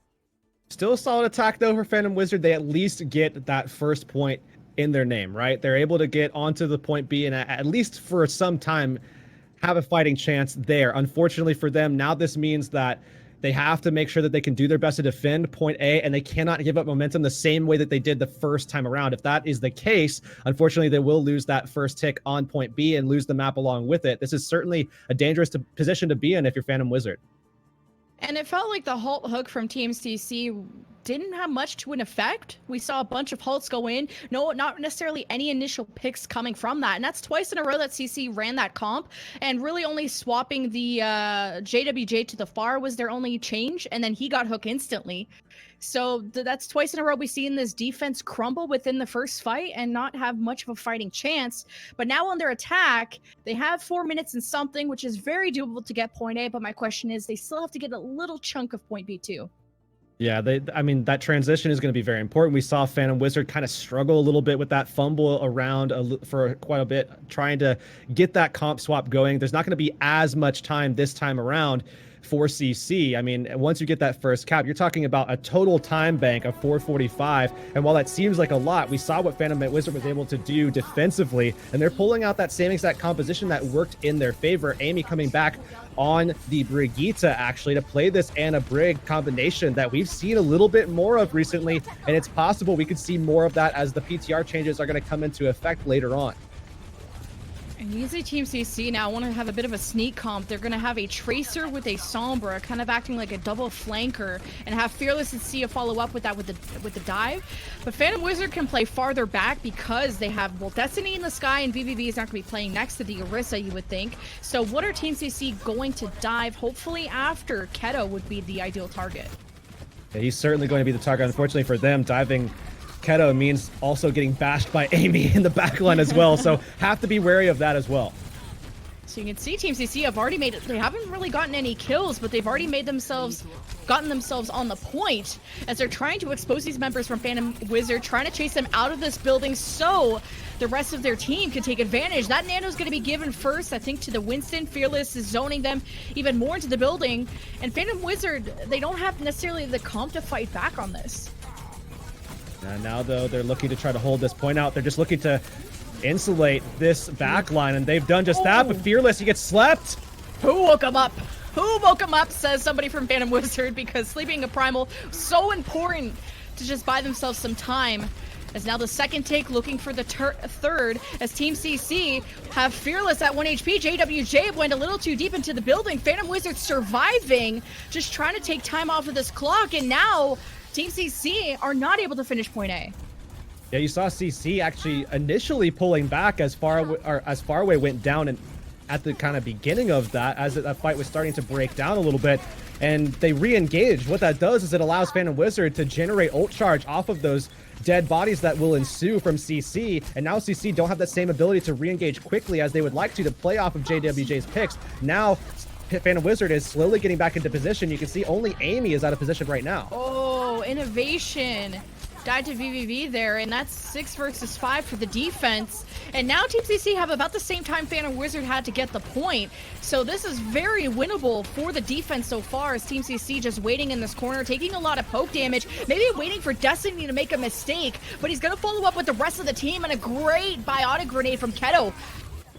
Still a solid attack though for Phantom Wizard. They at least get that first point in their name, right? They're able to get onto the point B and at least for some time have a fighting chance there. Unfortunately for them, now this means that they have to make sure that they can do their best to defend point A, and they cannot give up momentum the same way that they did the first time around. If that is the case, unfortunately, they will lose that first tick on point B and lose the map along with it. This is certainly a dangerous position to be in if you're Phantom Wizard. And it felt like the halt hook from Team CC didn't have much to an effect. We saw a bunch of halts go in. No, not necessarily any initial picks coming from that. And that's twice in a row that CC ran that comp. And really only swapping the JWJ to the far was their only change. And then he got hook instantly. So that's twice in a row we've seen this defense crumble within the first fight and not have much of a fighting chance. But now on their attack, they have 4 minutes and something, which is very doable to get point A. But my question is, they still have to get a little chunk of point B too. Yeah, I mean, that transition is going to be very important. We saw Phantom Wizard kind of struggle a little bit with that fumble around for quite a bit, trying to get that comp swap going. There's not going to be as much time this time around for CC. I mean, once you get that first cap, you're talking about a total time bank of 445. And while that seems like a lot, we saw what Phantom Wizard was able to do defensively, and they're pulling out that same exact composition that worked in their favor. Amy coming back on the Brigitte actually to play this Ana Brig combination that we've seen a little bit more of recently, and it's possible we could see more of that as the PTR changes are going to come into effect later on. And usually Team CC now want to have a bit of a sneak comp. They're going to have a Tracer with a Sombra, kind of acting like a double flanker, and have Fearless and Sia follow up with that with the dive. But Phantom Wizard can play farther back because they have, well, Destiny in the sky, and VVV is not going to be playing next to the Orisa, you would think. So what are Team CC going to dive? Hopefully after Keto would be the ideal target. Yeah, he's certainly going to be the target. Unfortunately for them, diving Keto means also getting bashed by Amy in the backline as well, so have to be wary of that as well. So you can see Team CC have already made it. They haven't really gotten any kills, but they've already gotten themselves on the point as they're trying to expose these members from Phantom Wizard, trying to chase them out of this building so the rest of their team can take advantage. That Nano's going to be given first, I think, to the Winston. Fearless is zoning them even more into the building, and Phantom Wizard, they don't have necessarily the comp to fight back on this. Now, though, they're looking to try to hold this point out. They're just looking to insulate this backline, and they've done just that, but Fearless, he gets slept. Who woke him up? Who woke him up, says somebody from Phantom Wizard, because sleeping a Primal, so important to just buy themselves some time. As now the second take looking for the third, as Team CC have Fearless at 1 HP. JWJ went a little too deep into the building. Phantom Wizard surviving, just trying to take time off of this clock, and now Team CC are not able to finish point A. Yeah, you saw CC actually initially pulling back as far away went down, and at the kind of beginning of that, as that fight was starting to break down a little bit, and they re-engaged. What that does is it allows Phantom Wizard to generate ult charge off of those dead bodies that will ensue from CC, and now CC don't have that same ability to re-engage quickly as they would like to play off of JWJ's picks. Now Phantom Wizard is slowly getting back into position. You can see only Amy is out of position right now. Oh, innovation. Died to VVV there, and that's 6 versus 5 for the defense. And now Team CC have about the same time Phantom Wizard had to get the point. So this is very winnable for the defense so far, as Team CC just waiting in this corner, taking a lot of poke damage, maybe waiting for Destiny to make a mistake, but he's going to follow up with the rest of the team, and a great biotic grenade from Keto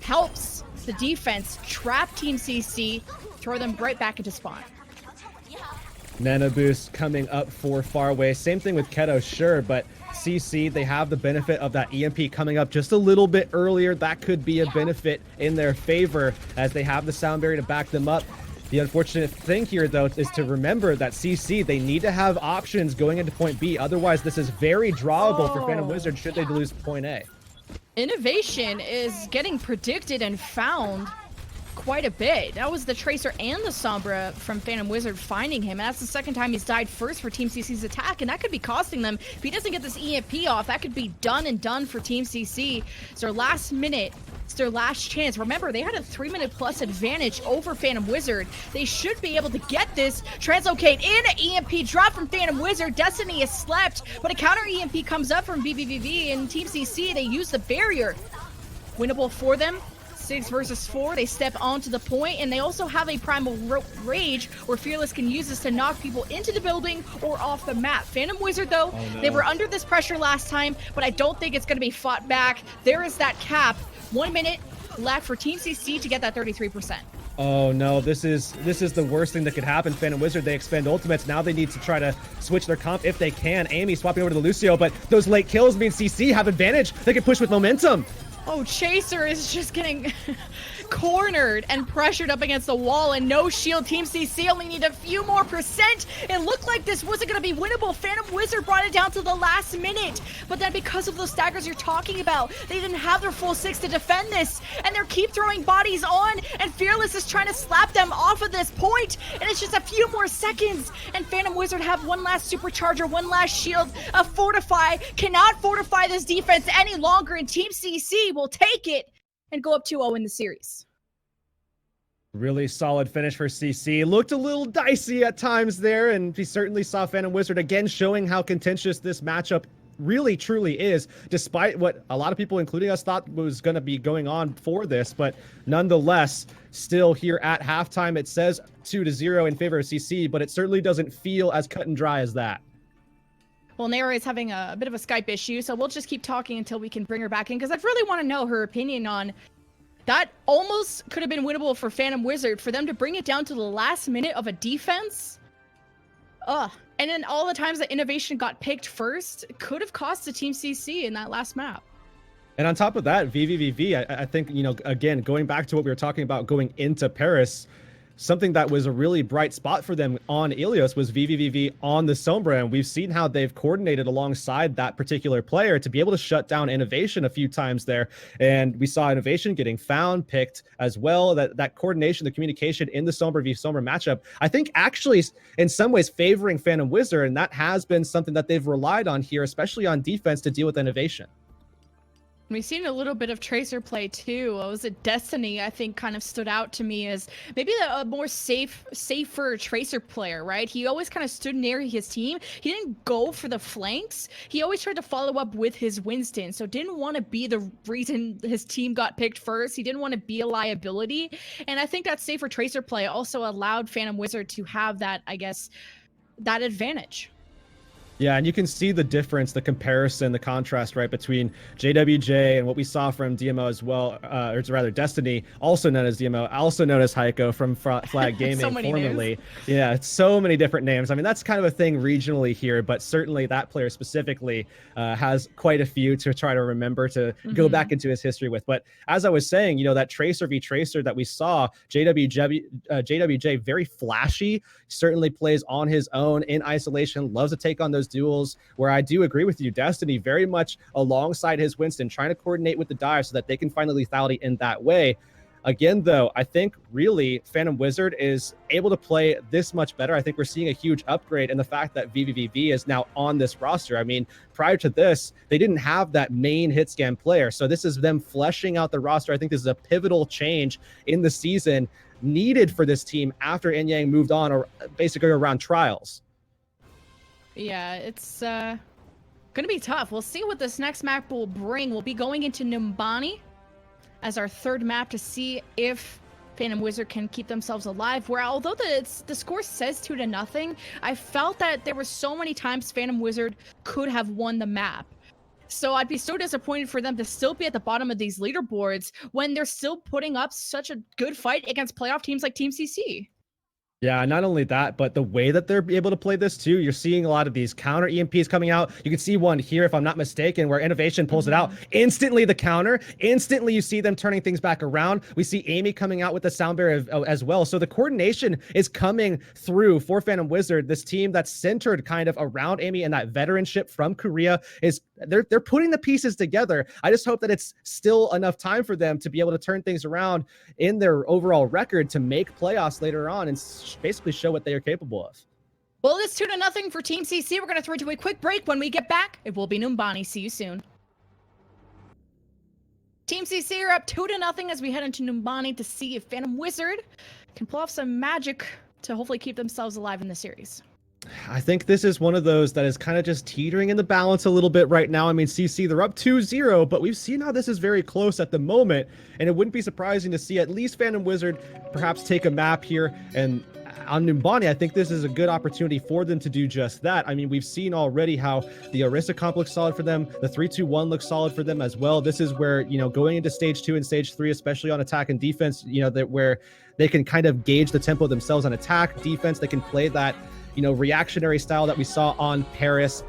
helps the defense trap Team CC, throw them right back into spawn. Nano boost coming up for Faraway. Same thing with Keto, sure, but CC, they have the benefit of that EMP coming up just a little bit earlier. That could be a benefit in their favor as they have the sound barrier to back them up. The unfortunate thing here, though, is to remember that CC, they need to have options going into point B. Otherwise, this is very drawable for Phantom Wizard should they lose point A. Innovation is getting predicted and found quite a bit. That was the Tracer and the Sombra from Phantom Wizard finding him. And that's the second time he's died first for Team CC's attack, and that could be costing them. If he doesn't get this EMP off, that could be done and done for Team CC. It's their last minute. It's their last chance. Remember, they had a 3-minute plus advantage over Phantom Wizard. They should be able to get this. Translocate in, EMP drop from Phantom Wizard. Destiny is slept, but a counter EMP comes up from BBVV, and Team CC, they use the barrier. Winnable for them. 6 versus 4, they step onto the point, and they also have a Primal Rage where Fearless can use this to knock people into the building or off the map. Phantom Wizard, though, they were under this pressure last time, but I don't think it's going to be fought back. There is that cap. 1 minute left for Team CC to get that 33%. Oh no, this is the worst thing that could happen. Phantom Wizard, they expend ultimates. Now they need to try to switch their comp if they can. Amy swapping over to the Lucio, but those late kills mean CC have advantage. They can push with momentum. Oh, Chaser is just getting cornered and pressured up against the wall, and no shield. Team CC only need a few more percent. It looked like this wasn't going to be winnable. Phantom Wizard brought it down to the last minute, but then because of those staggers you're talking about, they didn't have their full 6 to defend this, and they keep throwing bodies on, and Fearless is trying to slap them off of this point, and it's just a few more seconds, and Phantom Wizard have one last supercharger, one last shield. A fortify cannot fortify this defense any longer, and Team CC will take it and go up 2-0 in the series. Really solid finish for CC. Looked a little dicey at times there, and we certainly saw Phantom Wizard again showing how contentious this matchup really truly is, despite what a lot of people, including us, thought was going to be going on for this. But nonetheless, still here at halftime, it says 2-0 in favor of CC, but it certainly doesn't feel as cut and dry as that. Well, Nekkra is having a bit of a Skype issue, so we'll just keep talking until we can bring her back in, because I really want to know her opinion on that. Almost could have been winnable for Phantom Wizard, for them to bring it down to the last minute of a defense. Ugh. And then all the times that Innovation got picked first could have cost the Team CC in that last map. And on top of that, VVVV, I think, you know, again, going back to what we were talking about going into Paris, something that was a really bright spot for them on Ilios was VVVV on the Sombra, and we've seen how they've coordinated alongside that particular player to be able to shut down Innovation a few times there. And we saw Innovation getting found, picked as well. That coordination, the communication in the Sombra v Sombra matchup, I think actually in some ways favoring Phantom Wizard, and that has been something that they've relied on here, especially on defense, to deal with Innovation. We've seen a little bit of Tracer play too. Was it Destiny? I think kind of stood out to me as maybe a more safer Tracer player, right? He always kind of stood near his team. He didn't go for the flanks. He always tried to follow up with his Winston. So didn't want to be the reason his team got picked first. He didn't want to be a liability. And I think that safer Tracer play also allowed Phantom Wizard to have that, I guess, that advantage. Yeah, and you can see the difference, the comparison, the contrast, right, between JWJ and what we saw from DMO as well, or rather Destiny, also known as DMO, also known as Heiko from Flag Gaming So many formerly. names. Yeah, it's so many different names. I mean, that's kind of a thing regionally here, but certainly that player specifically has quite a few to try to remember to go back into his history with. But as I was saying, you know, that Tracer v Tracer that we saw, JWJ, very flashy, certainly plays on his own in isolation, loves to take on those duels, where I do agree with you. Destiny very much alongside his Winston, trying to coordinate with the dive so that they can find the lethality in that way. Again, though, I think really Phantom Wizard is able to play this much better. I think we're seeing a huge upgrade in the fact that VVVV is now on this roster. I mean, prior to this, they didn't have that main hit scan player. So this is them fleshing out the roster. I think this is a pivotal change in the season needed for this team after Enyang moved on, or basically around trials. Yeah, it's gonna be tough. We'll see what this next map will bring. We'll be going into Numbani as our third map to see if Phantom Wizard can keep themselves alive. Where although the score says 2-0, I felt that there were so many times Phantom Wizard could have won the map. So I'd be so disappointed for them to still be at the bottom of these leaderboards when they're still putting up such a good fight against playoff teams like Team CC. Yeah, not only that, but the way that they're able to play this too, you're seeing a lot of these counter EMPs coming out. You can see one here, if I'm not mistaken, where Innovation pulls it out. Instantly the counter, instantly you see them turning things back around. We see Amy coming out with the sound barrier as well. So the coordination is coming through for Phantom Wizard. This team that's centered kind of around Amy, and that veteranship from Korea is they're putting the pieces together. I just hope that it's still enough time for them to be able to turn things around in their overall record to make playoffs later on and basically show what they are capable of. Well, it's 2-0 for Team CC. We're going to throw it to a quick break. When we get back, it will be Numbani. See you soon. Team CC are up 2-0 as we head into Numbani to see if Phantom Wizard can pull off some magic to hopefully keep themselves alive in the series. I think this is one of those that is kind of just teetering in the balance a little bit right now. I mean, CC, they're up 2-0, but we've seen how this is very close at the moment, and it wouldn't be surprising to see at least Phantom Wizard perhaps take a map here. And on Numbani, I think this is a good opportunity for them to do just that. I mean, we've seen already how the Orisa comp looks solid for them. The 3-2-1 looks solid for them as well. This is where, you know, going into stage 2 and stage 3, especially on attack and defense, you know, that where they can kind of gauge the tempo themselves on attack, defense. They can play that, you know, reactionary style that we saw on Paris,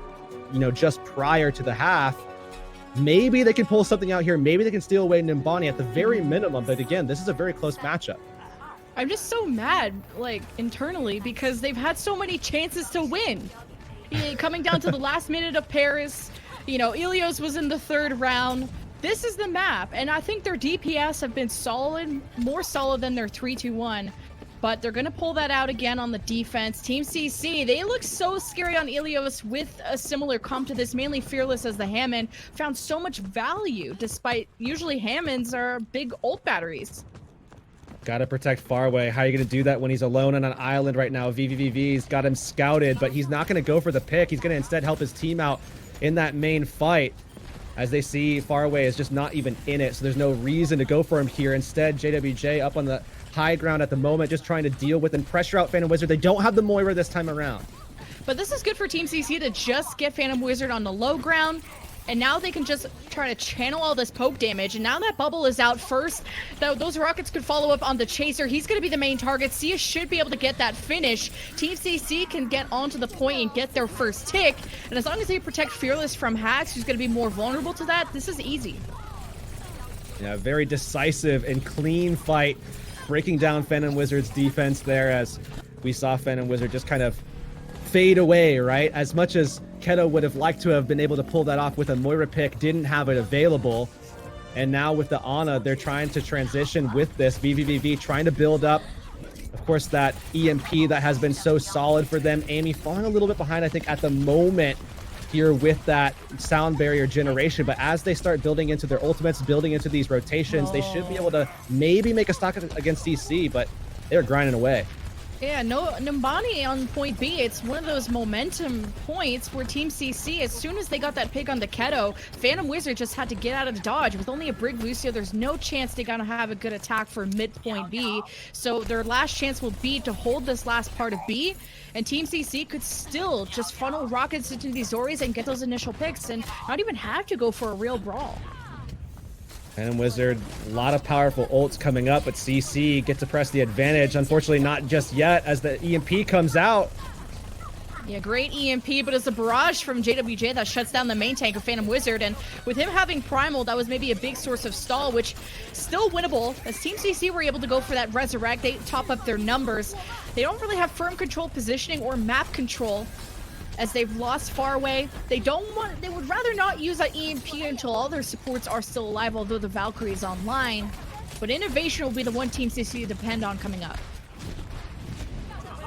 you know, just prior to the half. Maybe they can pull something out here. Maybe they can steal away Numbani at the very minimum. But again, this is a very close matchup. I'm just so mad, like, internally, because they've had so many chances to win. Coming down to the last minute of Paris, you know, Ilios was in the third round. This is the map, and I think their DPS have been solid, more solid than their 3-2-1. But they're going to pull that out again on the defense. Team CC, they look so scary on Ilios with a similar comp to this, mainly Fearless as the Hammond. Found so much value, despite usually Hammonds are big ult batteries. Gotta protect Faraway. How are you gonna do that when he's alone on an island right now? VVVV's got him scouted, but he's not gonna go for the pick. He's gonna instead help his team out in that main fight. As they see Faraway is just not even in it, so there's no reason to go for him here. Instead, JWJ up on the high ground at the moment, just trying to deal with and pressure out Phantom Wizard. They don't have the Moira this time around. But this is good for Team CC to just get Phantom Wizard on the low ground. And now they can just try to channel all this poke damage. And now that bubble is out first, those rockets could follow up on the Chaser. He's going to be the main target. Sia should be able to get that finish. Team CC can get onto the point and get their first tick. And as long as they protect Fearless from Hacks, who's going to be more vulnerable to that, this is easy. Yeah, very decisive and clean fight. Breaking down Phantom Wizard's defense there as we saw Phantom Wizard just kind of fade away, right? As much as Keto would have liked to have been able to pull that off with a Moira pick, didn't have it available. And now with the Ana, they're trying to transition with this. VVVV trying to build up, of course, that EMP that has been so solid for them. Amy falling a little bit behind, I think, at the moment here with that sound barrier generation. But as they start building into their ultimates, building into these rotations, they should be able to maybe make a stock against DC, but they're grinding away. Yeah, no, Numbani on point B, it's one of those momentum points where Team CC, as soon as they got that pick on the Keto, Phantom Wizard just had to get out of the dodge. With only a Brig Lucio, there's no chance they're gonna have a good attack for midpoint B. So their last chance will be to hold this last part of B, and Team CC could still just funnel rockets into these Zoris and get those initial picks and not even have to go for a real brawl. Phantom Wizard, a lot of powerful ults coming up, but CC get to press the advantage. Unfortunately, not just yet as the EMP comes out. Yeah, great EMP, but it's a barrage from JWJ that shuts down the main tank of Phantom Wizard, and with him having Primal, that was maybe a big source of stall, which still winnable, as Team CC were able to go for that Resurrect. They top up their numbers. They don't really have firm control positioning or map control, as they've lost Faraway. They would rather not use that EMP until all their supports are still alive, although the Valkyrie is online. But Innovation will be the one Team CC to depend on coming up.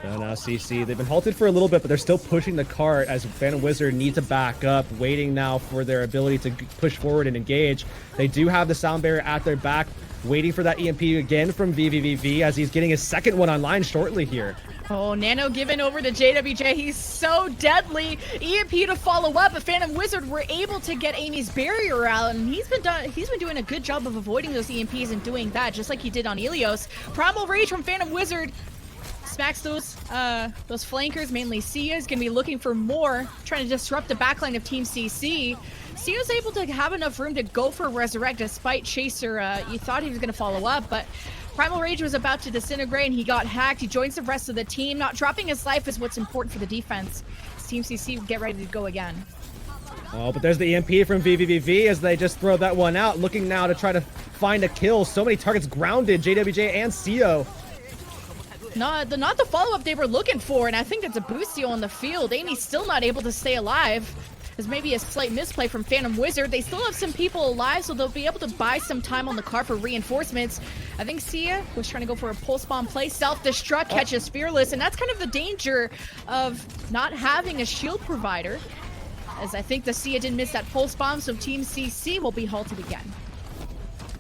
So now CC, they've been halted for a little bit, but they're still pushing the cart as Phantom Wizard need to back up, waiting now for their ability to push forward and engage. They do have the sound barrier at their back, waiting for that EMP again from VVVV as he's getting his second one online shortly here. Oh, Nano given over to JWJ. He's so deadly. EMP to follow up, but Phantom Wizard were able to get Amy's barrier out, and he's been doing a good job of avoiding those EMPs and doing that, just like he did on Ilios. Primal Rage from Phantom Wizard smacks those flankers, mainly Sia is gonna be looking for more, trying to disrupt the backline of Team CC. Sia's able to have enough room to go for Resurrect despite Chaser. You thought he was gonna follow up, but Primal Rage was about to disintegrate and he got hacked. He joins the rest of the team. Not dropping his life is what's important for the defense. Team CC get ready to go again. Oh, but there's the EMP from VVVV as they just throw that one out, looking now to try to find a kill. So many targets grounded, JWJ and CO. Not the follow-up they were looking for, and I think it's a Boostio on the field. Amy's still not able to stay alive. There's maybe a slight misplay from Phantom Wizard. They still have some people alive, so they'll be able to buy some time on the car for reinforcements. I think Sia was trying to go for a pulse bomb play. Self-destruct catches Fearless, and that's kind of the danger of not having a shield provider. As I think the Sia didn't miss that pulse bomb, so Team CC will be halted again.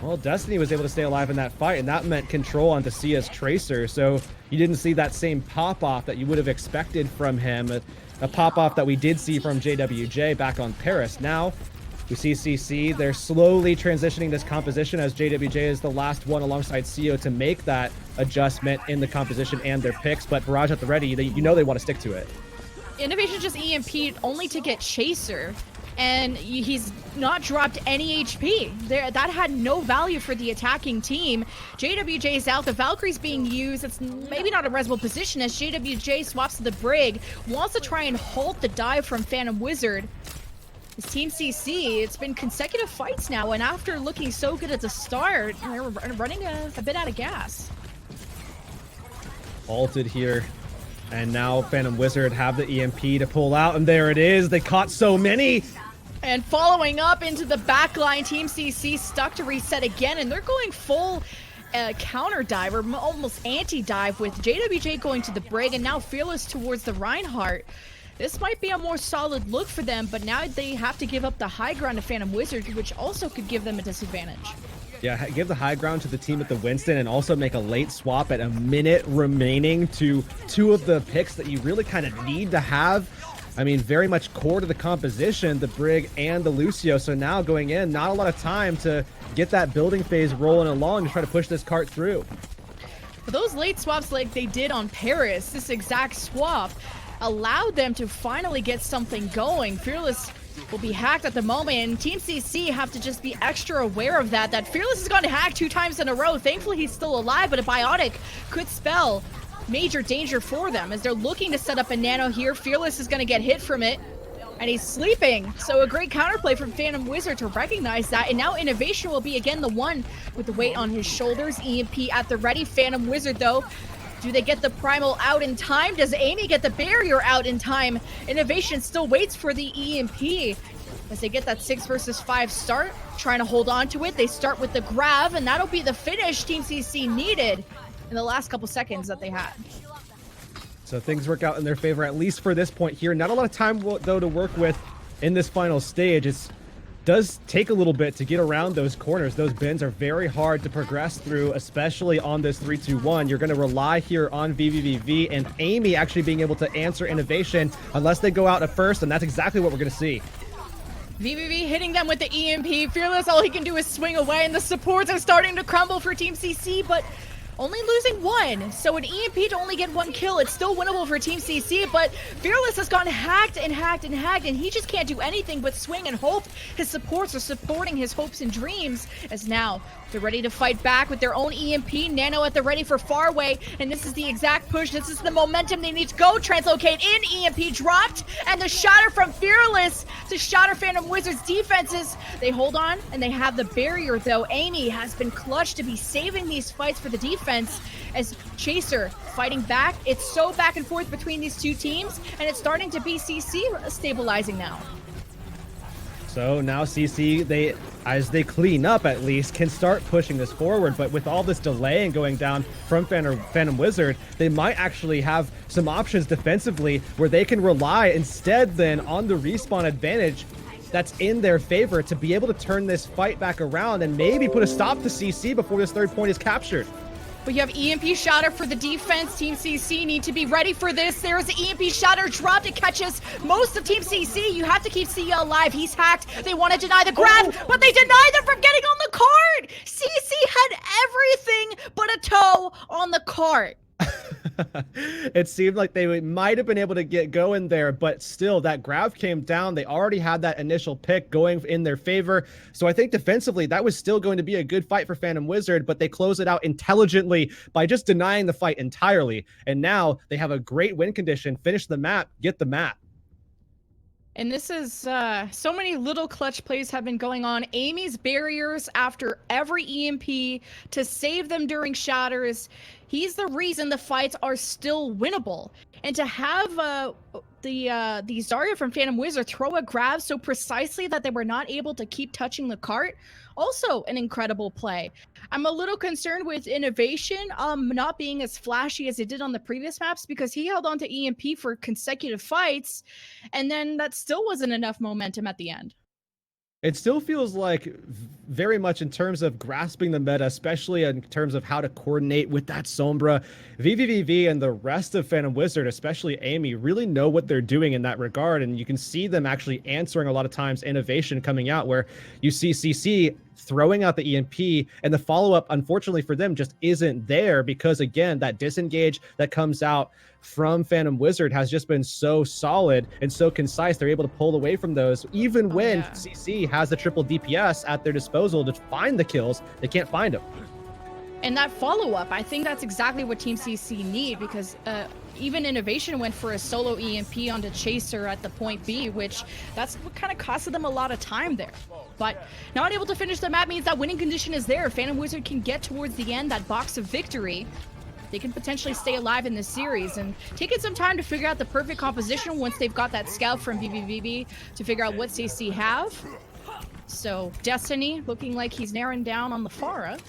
Well, Destiny was able to stay alive in that fight, and that meant control onto Sia's Tracer, so you didn't see that same pop-off that you would have expected from him. A pop-off that we did see from JWJ back on Paris. Now, we see CC, they're slowly transitioning this composition as JWJ is the last one alongside CO to make that adjustment in the composition and their picks, but Barrage at the ready, you know they want to stick to it. Innovation just EMP'd only to get Chaser, and he's not dropped any HP. That had no value for the attacking team. JWJ's out, the Valkyrie's being used. It's maybe not a resable position as JWJ swaps to the Brig, wants to try and halt the dive from Phantom Wizard. This Team CC, it's been consecutive fights now, and after looking so good at the start, they're running a bit out of gas. Halted here. And now Phantom Wizard have the EMP to pull out, and there it is. They caught so many. And following up into the backline, Team CC stuck to reset again, and they're going full counter dive, or almost anti-dive, with JWJ going to the Brig, and now Fearless towards the Reinhardt. This might be a more solid look for them, but now they have to give up the high ground to Phantom Wizard, which also could give them a disadvantage. Yeah, give the high ground to the team at the Winston and also make a late swap at a minute remaining to two of the picks that you really kind of need to have. I mean, very much core to the composition, the Brig and the Lucio. So now going in, not a lot of time to get that building phase rolling along to try to push this cart through. For those late swaps like they did on Paris, this exact swap allowed them to finally get something going. Fearless will be hacked at the moment, and Team CC have to just be extra aware of that Fearless has gone hacked 2 times in a row. Thankfully, he's still alive, but a Biotic could spell major danger for them as they're looking to set up a nano here. Fearless is going to get hit from it, and he's sleeping. So a great counterplay from Phantom Wizard to recognize that, and now Innovation will be again the one with the weight on his shoulders. EMP at the ready. Phantom Wizard, though, do they get the primal out in time? Does Amy get the barrier out in time? Innovation still waits for the EMP as they get that 6 versus 5 start, trying to hold on to it. They start with the grab, and that'll be the finish Team CC needed in the last couple seconds that they had. So things work out in their favor, at least for this point here. Not a lot of time, though, to work with in this final stage. It does take a little bit to get around those corners. Those bins are very hard to progress through, especially on this 3-2-1. You're going to rely here on VVVV and Amy actually being able to answer Innovation unless they go out at first, and that's exactly what we're going to see. VVV hitting them with the EMP. Fearless, all he can do is swing away, and the supports are starting to crumble for Team CC, but only losing 1. So an EMP to only get 1 kill, it's still winnable for Team CC, but Fearless has gone hacked and hacked and hacked, and he just can't do anything but swing and hope. His supports are supporting his hopes and dreams, as now they're ready to fight back with their own EMP. Nano at the ready for Faraway, and this is the exact push. This is the momentum they need to go. Translocate in, EMP dropped, and the shatter from Fearless to shatter Phantom Wizard's defenses. They hold on, and they have the barrier, though. Amy has been clutch to be saving these fights for the defense as Chaser fighting back. It's so back and forth between these two teams, and it's starting to be CC stabilizing now. So now CC, as they clean up at least, can start pushing this forward. But with all this delay and going down from Phantom Wizard, they might actually have some options defensively where they can rely instead then on the respawn advantage that's in their favor to be able to turn this fight back around and maybe put a stop to CC before this 3rd point is captured. But you have EMP shatter for the defense. Team CC need to be ready for this. There's the EMP shatter dropped. It catches most of Team CC. You have to keep CL alive. He's hacked. They want to deny the grab, but they deny them from getting on the cart. CC had everything but a toe on the cart. It seemed like they might have been able to get going there, but still that grab came down. They already had that initial pick going in their favor. So I think defensively that was still going to be a good fight for Phantom Wizard, but they close it out intelligently by just denying the fight entirely. And now they have a great win condition, finish the map, get the map. And this is, so many little clutch plays have been going on. Amy's barriers after every EMP to save them during shatters. He's the reason the fights are still winnable. And to have the Zarya from Phantom Wizard throw a grab so precisely that they were not able to keep touching the cart, also an incredible play. I'm a little concerned with Innovation not being as flashy as it did on the previous maps because he held on to EMP for consecutive fights, and then that still wasn't enough momentum at the end. It still feels like very much in terms of grasping the meta, especially in terms of how to coordinate with that Sombra. VVVV and the rest of Phantom Wizard, especially Amy, really know what they're doing in that regard. And you can see them actually answering a lot of times Innovation coming out where you see CC throwing out the EMP and the follow-up, unfortunately for them, just isn't there because, again, that disengage that comes out from Phantom Wizard has just been so solid and so concise. They're able to pull away from those. Even when CC has the triple DPS at their disposal to find the kills, they can't find them. And that follow-up, I think that's exactly what Team CC need because even Innovation went for a solo EMP onto Chaser at the point B, which that's what kind of costed them a lot of time there. But not able to finish the map means that winning condition is there. Phantom Wizard can get towards the end, that box of victory. They can potentially stay alive in this series and taking some time to figure out the perfect composition once they've got that scout from BBVB to figure out what CC have. So Destiny looking like he's narrowing down on the Pharah.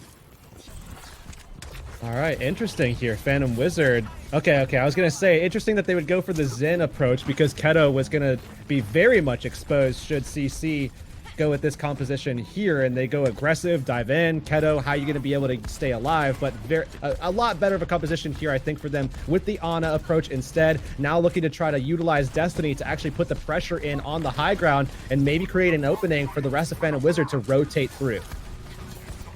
All right, interesting here. Phantom Wizard. Okay, I was going to say, interesting that they would go for the Zen approach because Keto was going to be very much exposed should CC go with this composition here, and they go aggressive, dive in. Keto, how are you going to be able to stay alive? But a lot better of a composition here, I think, for them with the Ana approach instead. Now looking to try to utilize Destiny to actually put the pressure in on the high ground and maybe create an opening for the rest of Phantom Wizard to rotate through.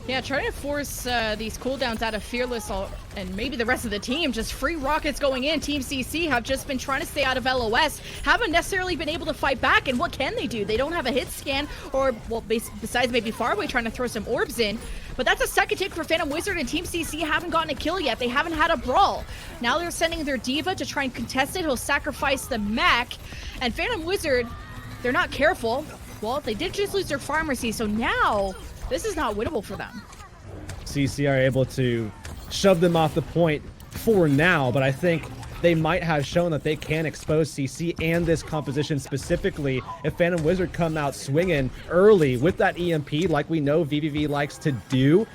Yeah, trying to force these cooldowns out of Fearless and maybe the rest of the team. Just free rockets going in. Team CC have just been trying to stay out of LOS. Haven't necessarily been able to fight back. And what can they do? They don't have a hit scan or, well, besides maybe Faraway trying to throw some orbs in. But that's a second tick for Phantom Wizard, and Team CC haven't gotten a kill yet. They haven't had a brawl. Now they're sending their Diva to try and contest it. He'll sacrifice the Mac. And Phantom Wizard, they're not careful. Well, they did just lose their pharmacy, so now this is not winnable for them. CC are able to shove them off the point for now, but I think they might have shown that they can expose CC and this composition specifically if Phantom Wizard come out swinging early with that EMP like we know VVV likes to do.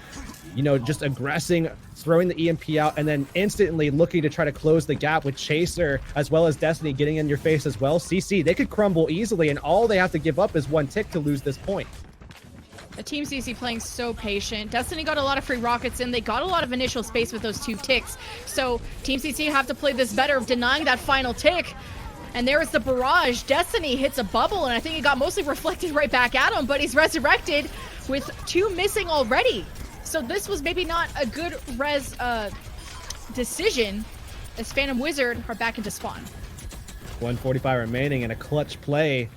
You know, just aggressing, throwing the EMP out, and then instantly looking to try to close the gap with Chaser as well as Destiny getting in your face as well. CC, they could crumble easily, and all they have to give up is one tick to lose this point. The Team CC playing so patient. Destiny got a lot of free rockets in. They got a lot of initial space with those 2 ticks. So Team CC have to play this better of denying that final tick. And there is the barrage. Destiny hits a bubble, and I think it got mostly reflected right back at him, but he's resurrected with 2 missing already. So this was maybe not a good decision as Phantom Wizard are back into spawn. 145 remaining, and a clutch play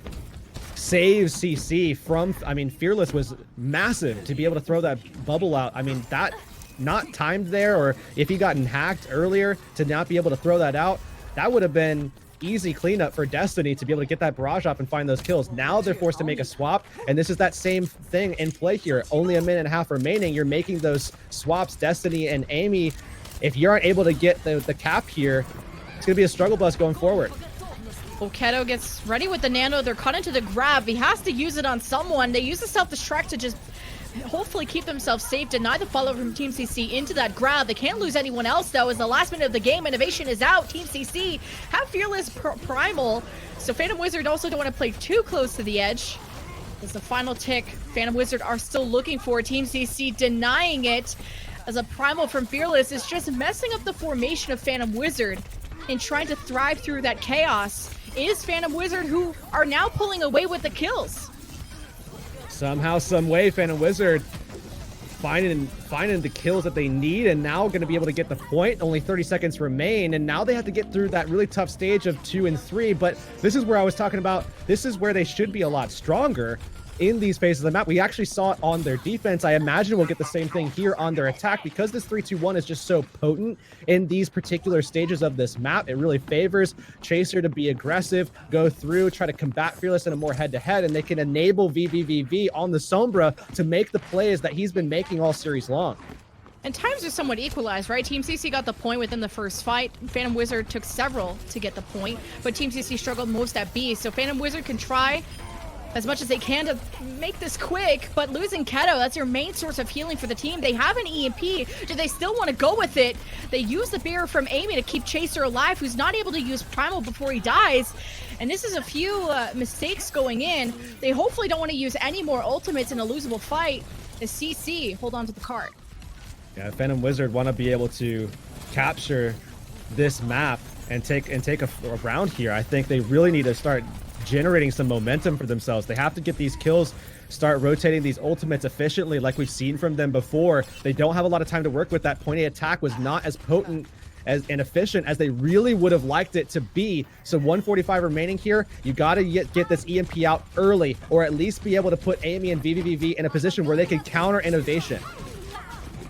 saves CC from, I mean, Fearless was massive to be able to throw that bubble out. I mean, that not timed there, or if he gotten hacked earlier to not be able to throw that out, that would have been easy cleanup for Destiny to be able to get that barrage up and find those kills. Now they're forced to make a swap, and this is that same thing in play here. Only a minute and a half remaining. You're making those swaps, Destiny and Amy. If you aren't able to get the cap here, it's going to be a struggle bus going forward. Well, Keto gets ready with the nano. They're caught into the grab. He has to use it on someone. They use the self-destruct to just hopefully keep themselves safe, deny the follow from Team CC into that grab. They can't lose anyone else, though, as the last minute of the game. Innovation is out. Team CC have Fearless Primal, so Phantom Wizard also don't want to play too close to the edge. As the final tick, Phantom Wizard are still looking for. Team CC denying it, as a Primal from Fearless is just messing up the formation of Phantom Wizard and trying to thrive through that chaos. Is Phantom Wizard, who are now pulling away with the kills. Somehow, some way, Phantom Wizard finding the kills that they need, and now going to be able to get the point. Only 30 seconds remain, and now they have to get through that really tough stage of 2 and 3. But this is where I was talking about. This is where they should be a lot stronger in these phases of the map. We actually saw it on their defense. I imagine we'll get the same thing here on their attack, because this 3-2-1 is just so potent in these particular stages of this map. It really favors Chaser to be aggressive, go through, try to combat Fearless in a more head-to-head, and they can enable VVVV on the Sombra to make the plays that he's been making all series long. And times are somewhat equalized, right? Team CC got the point within the first fight. Phantom Wizard took several to get the point, but Team CC struggled most at B. So Phantom Wizard can try as much as they can to make this quick, but losing Keto, that's your main source of healing for the team. They have an EMP. Do they still want to go with it? They use the barrier from Amy to keep Chaser alive, who's not able to use Primal before he dies. And this is a few mistakes going in. They hopefully don't want to use any more ultimates in a losable fight as CC hold on to the cart. Yeah, Phantom Wizard want to be able to capture this map and take a round here. I think they really need to start generating some momentum for themselves. They have to get these kills, start rotating these ultimates efficiently like we've seen from them before. They don't have a lot of time to work with. That point A attack was not as potent and efficient as they really would have liked it to be. So 145 remaining here. You got to get this EMP out early, or at least be able to put Amy and VVVV in a position where they can counter innovation.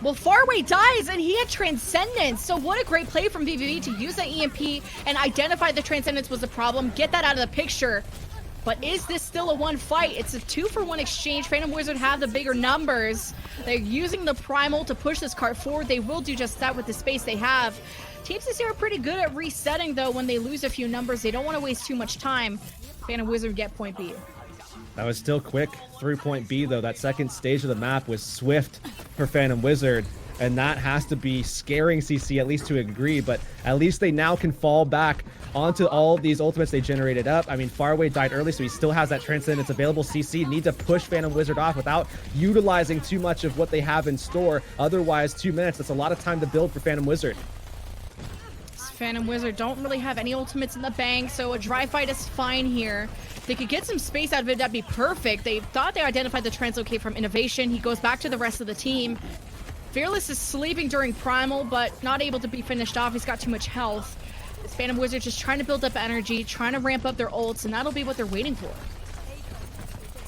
Well, Faraway dies, and he had Transcendence. So what a great play from VVV to use that EMP and identify the Transcendence was a problem, get that out of the picture. But is this still a one fight? It's a 2-for-1 exchange. Phantom Wizard have the bigger numbers. They're using the Primal to push this cart forward. They will do just that with the space they have. Team CC are pretty good at resetting, though, when they lose a few numbers. They don't want to waste too much time. Phantom Wizard get point B. That was still quick through point B, though. That second stage of the map was swift for Phantom Wizard, and that has to be scaring CC, at least to a degree, but at least they now can fall back onto all these ultimates they generated up. I mean, Faraway died early, so he still has that Transcendence available. CC need to push Phantom Wizard off without utilizing too much of what they have in store. Otherwise, 2 minutes, that's a lot of time to build for Phantom Wizard. Phantom Wizard don't really have any ultimates in the bank, so a dry fight is fine here. If they could get some space out of it, that'd be perfect. They thought they identified the translocate from Innovation. He goes back to the rest of the team. Fearless is sleeping during Primal, but not able to be finished off. He's got too much health. This Phantom Wizard just trying to build up energy, trying to ramp up their ults, and that'll be what they're waiting for.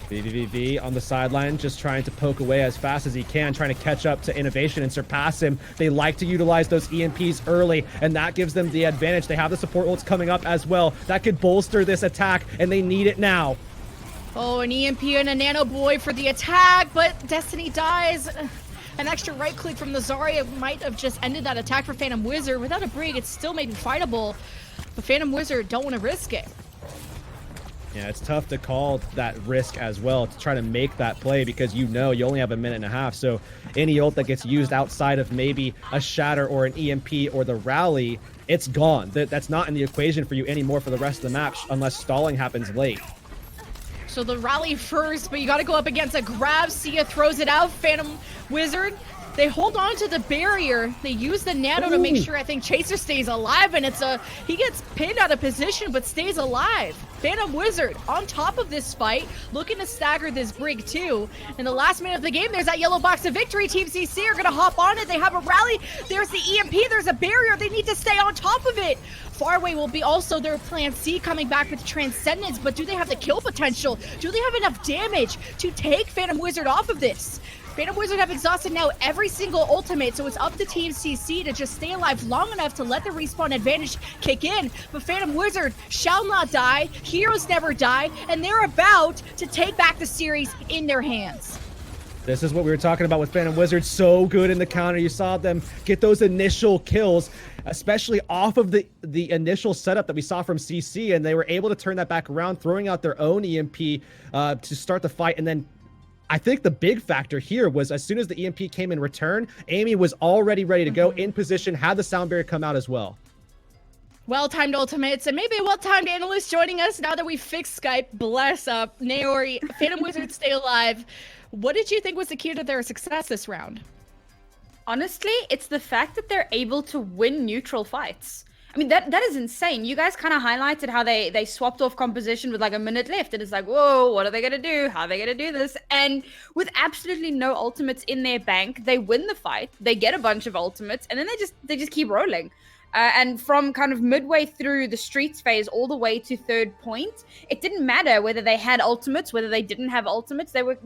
BBVV on the sideline, just trying to poke away as fast as he can, trying to catch up to Innovation and surpass him. They like to utilize those EMPs early, and that gives them the advantage. They have the support ults coming up as well. That could bolster this attack, and they need it now. Oh, an EMP and a Nano Boy for the attack, but Destiny dies. An extra right click from the Zarya might have just ended that attack for Phantom Wizard. Without a Brig, it's still maybe fightable, but Phantom Wizard don't want to risk it. Yeah, it's tough to call that risk as well to try to make that play because you know you only have a minute and a half. So any ult that gets used outside of maybe a Shatter or an EMP or the Rally, it's gone. That's not in the equation for you anymore for the rest of the match unless stalling happens late. So the Rally first, but you got to go up against a grab. Sia throws it out. Phantom Wizard, they hold on to the barrier. They use the Nano to make sure I think Chaser stays alive, and he gets pinned out of position but stays alive. Phantom Wizard on top of this fight, looking to stagger this Brig too. In the last minute of the game, there's that yellow box of victory. Team CC are gonna hop on it. They have a rally. There's the EMP, there's a barrier. They need to stay on top of it. Faraway will be also their plan C, coming back with Transcendence, but do they have the kill potential? Do they have enough damage to take Phantom Wizard off of this? Phantom Wizard have exhausted now every single ultimate, so it's up to Team CC to just stay alive long enough to let the respawn advantage kick in. But Phantom Wizard shall not die, heroes never die, and they're about to take back the series in their hands. This is what we were talking about with Phantom Wizard. So good in the counter. You saw them get those initial kills, especially off of the initial setup that we saw from CC, and they were able to turn that back around, throwing out their own EMP to start the fight. And then I think the big factor here was as soon as the EMP came in return, Amy was already ready to go in position, had the sound barrier come out as well. Well-timed ultimates, and maybe a well-timed analyst joining us now that we've fixed Skype. Bless up. Naori, Phantom Wizard stay alive. What did you think was the key to their success this round? Honestly, it's the fact that they're able to win neutral fights. I mean, that is insane. You guys kind of highlighted how they swapped off composition with like a minute left. And it's like, whoa, what are they going to do? How are they going to do this? And with absolutely no ultimates in their bank, they win the fight. They get a bunch of ultimates, and then they just keep rolling. And from kind of midway through the streets phase all the way to third point, it didn't matter whether they had ultimates, whether they didn't have ultimates. They were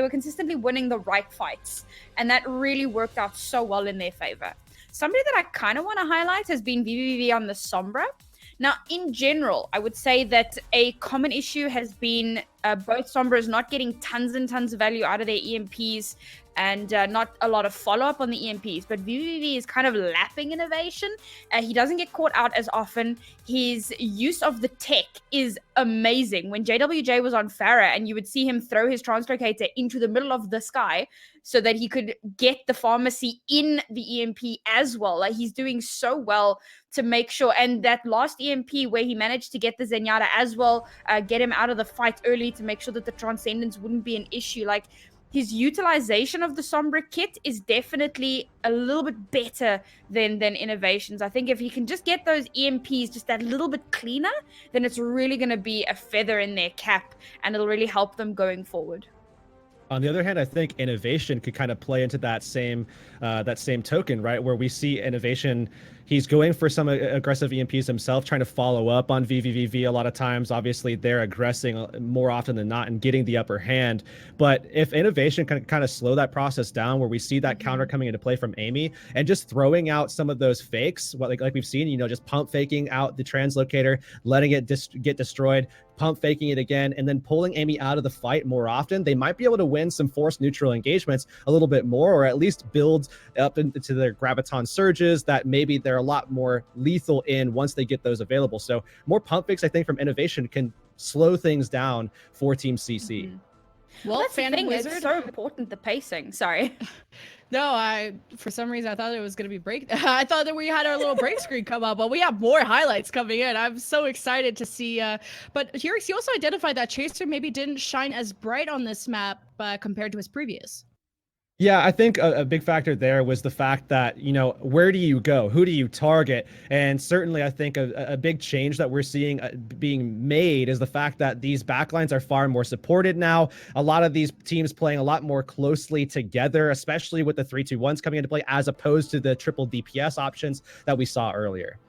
consistently winning the right fights. And that really worked out so well in their favor. Somebody that I kind of want to highlight has been VVV on the Sombra. Now, in general, I would say that a common issue has been both Sombras not getting tons and tons of value out of their EMPs and not a lot of follow-up on the EMPs. But VVV is kind of lapping innovation. He doesn't get caught out as often. His use of the tech is amazing. When JWJ was on Pharah and you would see him throw his translocator into the middle of the sky so that he could get the pharmacy in the EMP as well. Like, he's doing so well to make sure. And that last EMP where he managed to get the Zenyatta as well, get him out of the fight early to make sure that the Transcendence wouldn't be an issue. Like, his utilization of the Sombra kit is definitely a little bit better than Innovations. I think if he can just get those EMPs just that little bit cleaner, then it's really going to be a feather in their cap, and it'll really help them going forward. On the other hand, I think Innovation could kind of play into that same token, right? Where we see Innovation, he's going for some aggressive EMPs himself, trying to follow up on VVVV a lot of times. Obviously, they're aggressing more often than not and getting the upper hand. But if Innovation can kind of slow that process down, where we see that counter coming into play from Amy and just throwing out some of those fakes, like we've seen, just pump faking out the translocator, letting it get destroyed, pump faking it again, and then pulling Amy out of the fight more often, they might be able to win some forced neutral engagements a little bit more, or at least build up into their graviton surges that maybe they're a lot more lethal in once they get those available. So more pump fakes, I think, from Innovation can slow things down for Team CC. Well, that's Phantom the thing, Wizard, it's so important, the pacing. Sorry. No, for some reason I thought it was gonna be break. I thought that we had our little break screen come up, but we have more highlights coming in. I'm so excited to see. But Heurix, you also identified that Chaser maybe didn't shine as bright on this map compared to his previous. Yeah, I think a big factor there was the fact that, you know, where do you go? Who do you target? And certainly I think a big change that we're seeing being made is the fact that these backlines are far more supported now. A lot of these teams playing a lot more closely together, especially with the 3-2-1s coming into play, as opposed to the triple DPS options that we saw earlier.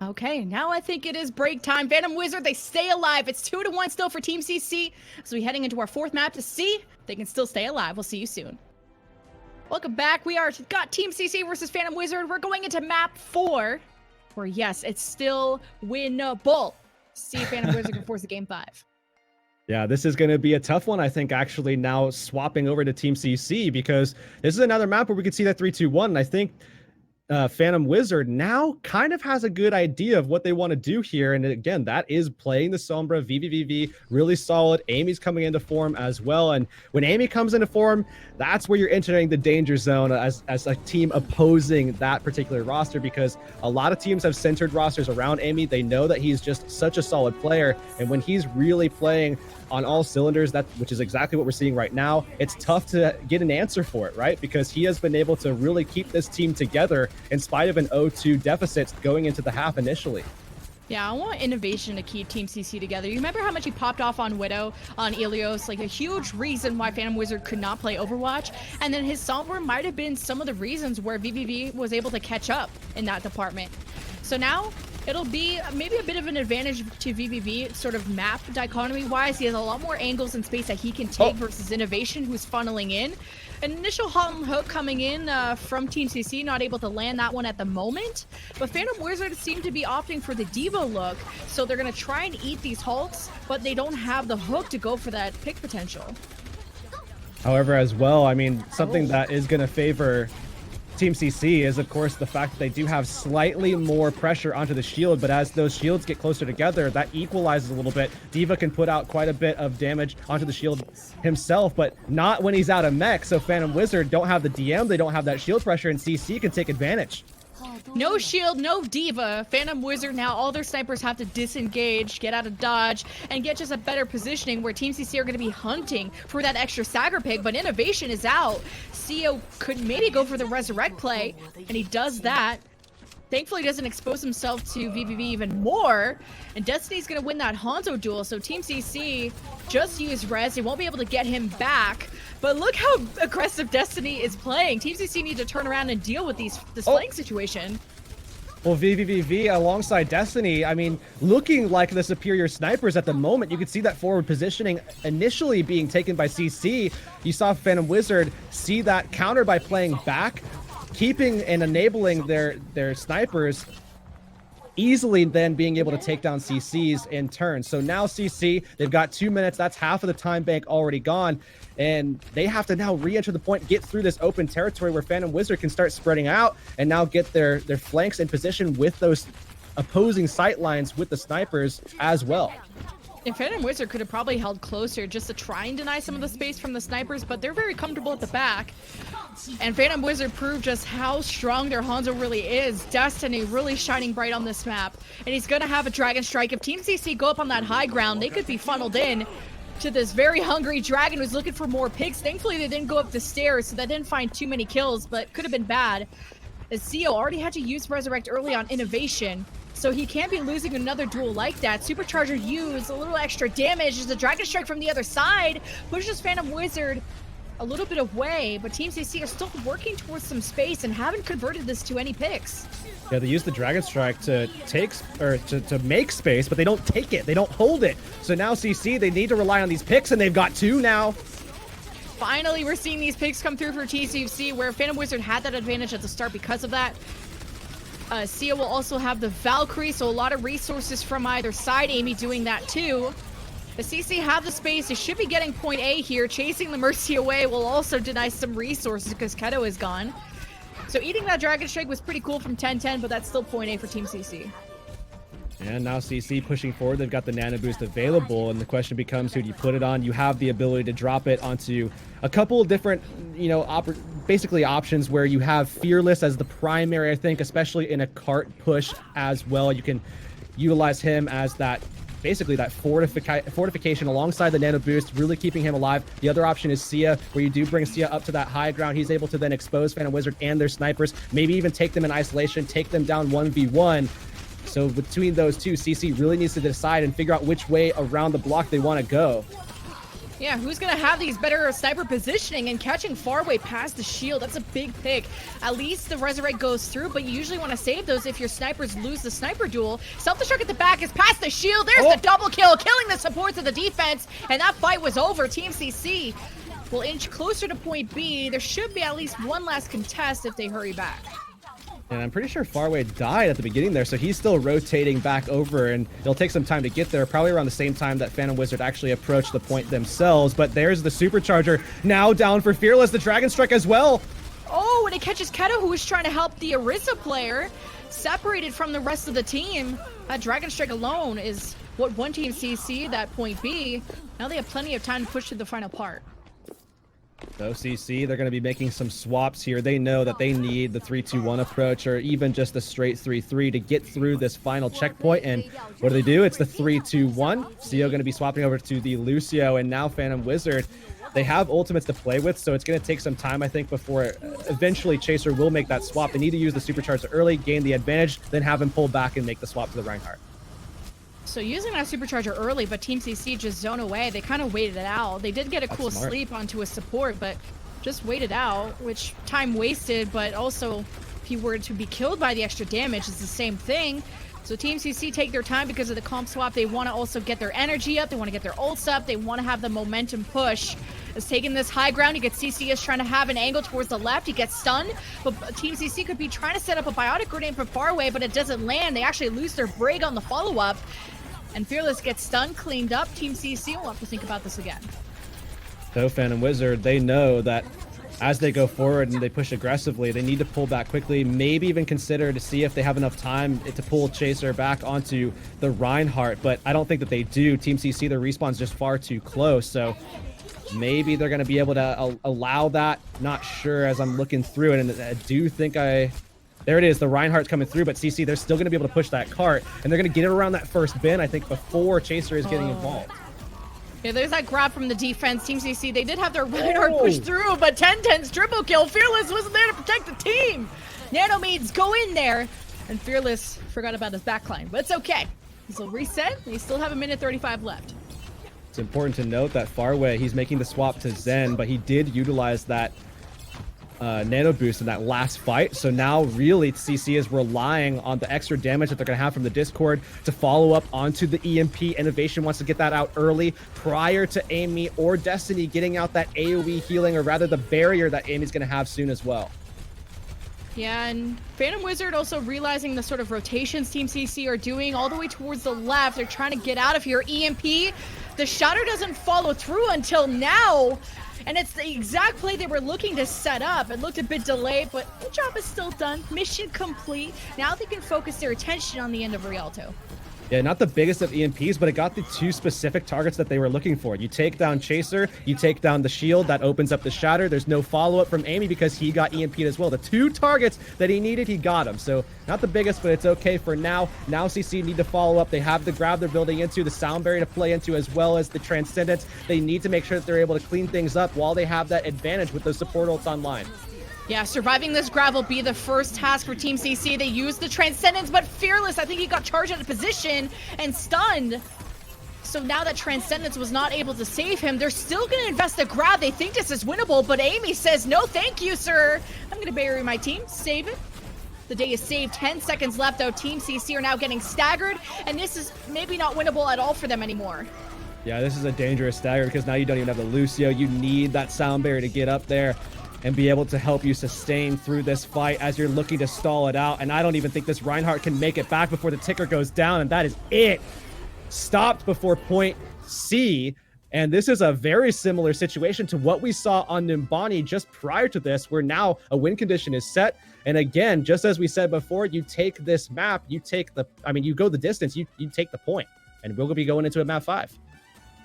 Okay, now I think it is break time. Phantom Wizard, they stay alive. It's 2-1 still for Team CC. So we're heading into our 4th map to see if they can still stay alive. We'll see you soon. Welcome back. We got Team CC versus Phantom Wizard. We're going into map 4, where yes, it's still winnable. See if Phantom Wizard can force a game 5. Yeah, this is going to be a tough one, I think, actually now swapping over to Team CC, because this is another map where we could see that 3-2-1, and I think Phantom Wizard now kind of has a good idea of what they want to do here. And again, that is playing the Sombra, VVVV, really solid. Amy's coming into form as well. And when Amy comes into form, that's where you're entering the danger zone as a team opposing that particular roster, because a lot of teams have centered rosters around Amy. They know that he's just such a solid player. And when he's really playing on all cylinders, which is exactly what we're seeing right now, it's tough to get an answer for it, right? Because he has been able to really keep this team together in spite of an 0-2 deficit going into the half initially. Yeah, I want innovation to keep Team CC together. You remember how much he popped off on Widow, on Ilios, like a huge reason why Phantom Wizard could not play Overwatch. And then his Sombra might have been some of the reasons where VVV was able to catch up in that department. So now it'll be maybe a bit of an advantage to VVV, sort of map dichotomy wise. He has a lot more angles and space that he can take versus Innovation, who's funneling in. An initial halt and hook coming in from Team CC, not able to land that one at the moment. But Phantom Wizard seem to be opting for the Diva look, so they're going to try and eat these halts, but they don't have the hook to go for that pick potential. However, as well, I mean, something that is going to favor Team CC is, of course, the fact that they do have slightly more pressure onto the shield, but as those shields get closer together, that equalizes a little bit. Diva can put out quite a bit of damage onto the shield himself, but not when he's out of mech, so Phantom Wizard don't have the DM, they don't have that shield pressure, and CC can take advantage. No shield, no Diva. Phantom Wizard now, all their snipers have to disengage, get out of dodge, and get just a better positioning where Team CC are going to be hunting for that extra Stagger pick, but Innovation is out. CEO could maybe go for the Resurrect play, and he does that. Thankfully, he doesn't expose himself to VVV even more, and Destiny's going to win that Hanzo duel, so Team CC just used Res. They won't be able to get him back, but look how aggressive Destiny is playing. Team CC need to turn around and deal with this flank situation. Well, VVVV alongside Destiny, I mean, looking like the superior snipers at the moment. You could see that forward positioning initially being taken by CC. You saw Phantom Wizard see that counter by playing back, keeping and enabling their snipers, easily then being able to take down CCs in turn. So now CC, they've got 2 minutes. That's half of the time bank already gone. And they have to now re-enter the point, get through this open territory where Phantom Wizard can start spreading out and now get their flanks in position with those opposing sight lines with the snipers as well. And Phantom Wizard could have probably held closer just to try and deny some of the space from the snipers, but they're very comfortable at the back. And Phantom Wizard proved just how strong their Hanzo really is. Destiny really shining bright on this map. And he's going to have a Dragon Strike. If Team CC go up on that high ground, they could be funneled in to this very hungry Dragon who's looking for more picks. Thankfully, they didn't go up the stairs, so they didn't find too many kills, but could have been bad. As CEO already had to use Resurrect early on Innovation, so he can't be losing another duel like that. Supercharger used, a little extra damage as the Dragon Strike from the other side pushes Phantom Wizard a little bit away, but Team CC are still working towards some space and haven't converted this to any picks. Yeah, they use the Dragon Strike to to make space, but they don't take it. They don't hold it. So now CC, they need to rely on these picks, and they've got 2 now. Finally, we're seeing these picks come through for TCC, where Phantom Wizard had that advantage at the start because of that. Sia will also have the Valkyrie, so a lot of resources from either side. Amy doing that too. The CC have the space. They should be getting point A here. Chasing the Mercy away will also deny some resources because Keto is gone. So eating that Dragon Strike was pretty cool from 10-10, but that's still point A for Team CC. And now CC pushing forward. They've got the nano boost available, and the question becomes, who do you put it on? You have the ability to drop it onto a couple of different, you know, basically options where you have Fearless as the primary, I think, especially in a cart push as well. You can utilize him as that, basically that fortification alongside the nano boost, really keeping him alive. The other option is Sia, where you do bring Sia up to that high ground. He's able to then expose Phantom Wizard and their snipers, maybe even take them in isolation, take them down 1v1. So between those two, CC really needs to decide and figure out which way around the block they want to go. Yeah, who's going to have these better sniper positioning and catching far away past the shield? That's a big pick. At least the Resurrect goes through, but you usually want to save those if your snipers lose the sniper duel. Self-destruct at the back is past the shield. There's the double kill, killing the supports of the defense, and that fight was over. Team CC will inch closer to point B. There should be at least one last contest if they hurry back. And I'm pretty sure Farway died at the beginning there, so he's still rotating back over, and it'll take some time to get there, probably around the same time that Phantom Wizard actually approached the point themselves. But there's the Supercharger, now down for Fearless, the Dragon Strike as well. Oh, and it catches Keto, who was trying to help the Orisa player, separated from the rest of the team. That Dragon Strike alone is what one team CC that point B. Now they have plenty of time to push to the final part. So CC, they're going to be making some swaps here. They know that they need the 3-2-1 approach, or even just a straight 3-3 to get through this final checkpoint. And what do? It's the 3-2-1. CO going to be swapping over to the Lucio, and now Phantom Wizard. They have ultimates to play with, so it's going to take some time, I think, before eventually Chaser will make that swap. They need to use the Supercharger early, gain the advantage, then have him pull back and make the swap to the Reinhardt. So using that Supercharger early, but Team CC just zone away. They kind of waited it out. They did get a cool sleep onto a support, but just waited out, which time wasted, but also if he were to be killed by the extra damage, it's the same thing. So Team CC take their time because of the comp swap. They want to also get their energy up. They want to get their ults up. They want to have the momentum push. It's taking this high ground. You get CCS trying to have an angle towards the left. He gets stunned, but Team CC could be trying to set up a biotic grenade from far away, but it doesn't land. They actually lose their Brig on the follow-up. And Fearless gets stunned, cleaned up. Team CC will have to think about this again. So Phantom Wizard, they know that as they go forward and they push aggressively, they need to pull back quickly, maybe even consider to see if they have enough time to pull Chaser back onto the Reinhardt, but I don't think that they do. Team CC, their respawn's just far too close, so maybe they're going to be able to allow that. Not sure as I'm looking through it, and I do think there it is, the Reinhardt's coming through, but CC, they're still going to be able to push that cart, and they're going to get it around that first bin, I think, before Chaser is getting involved. Yeah, there's that grab from the defense. Team CC, they did have their Reinhardt push through, but 10-10's triple kill. Fearless wasn't there to protect the team. Nanomides go in there, and Fearless forgot about his backline, but it's okay. He'll reset. They still have 1:35 left. It's important to note that Farway, he's making the swap to Zen, but he did utilize that nano boost in that last fight. So now really CC is relying on the extra damage that they're going to have from the Discord to follow up onto the EMP. Innovation wants to get that out early prior to Amy or Destiny getting out that AoE healing, or rather the barrier that Amy's going to have soon as well. Yeah, and Phantom Wizard also realizing the sort of rotations Team CC are doing all the way towards the left. They're trying to get out of here. EMP, the Shatter doesn't follow through until now. And it's the exact play they were looking to set up. It looked a bit delayed, but the job is still done. Mission complete. Now they can focus their attention on the end of Rialto. Yeah, not the biggest of EMPs, but it got the two specific targets that they were looking for. You take down Chaser, you take down the shield, that opens up the Shatter. There's no follow-up from Amy because he got EMP'd as well. The two targets that he needed, he got them. So not the biggest, but it's okay for now. Now CC need to follow up. They have the grab they're building into, the sound barrier to play into, as well as the Transcendence. They need to make sure that they're able to clean things up while they have that advantage with those support ults online. Yeah, surviving this grab will be the first task for Team CC. They used the Transcendence, but Fearless, I think he got charged out of position and stunned. So now that Transcendence was not able to save him, they're still going to invest the grab. They think this is winnable, but Amy says, no, thank you, sir. I'm going to bury my team. Save it. The day is saved. 10 seconds left, though. Team CC are now getting staggered, and this is maybe not winnable at all for them anymore. Yeah, this is a dangerous stagger because now you don't even have the Lucio. You need that sound barrier to get up there and be able to help you sustain through this fight as you're looking to stall it out. And I don't even think this Reinhardt can make it back before the ticker goes down, and that is it. Stopped before point C, And this is a very similar situation to what we saw on Nimbani just prior to this, where now a win condition is set. And again, just as we said before, you take this map, you go the distance, you take the point. And we'll be going into a map 5.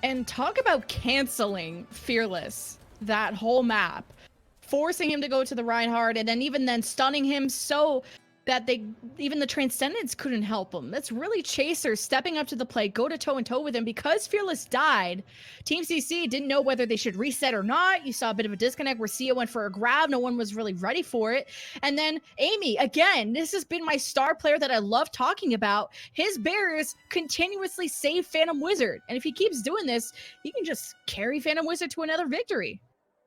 And talk about canceling Fearless, that whole map, forcing him to go to the Reinhardt, and then even then stunning him so that even the Transcendents couldn't help him. That's really Chaser stepping up to the plate, go to toe-and-toe with him. Because Fearless died, Team CC didn't know whether they should reset or not. You saw a bit of a disconnect where Sia went for a grab. No one was really ready for it. And then Amy, again, this has been my star player that I love talking about. His barriers continuously save Phantom Wizard. And if he keeps doing this, he can just carry Phantom Wizard to another victory.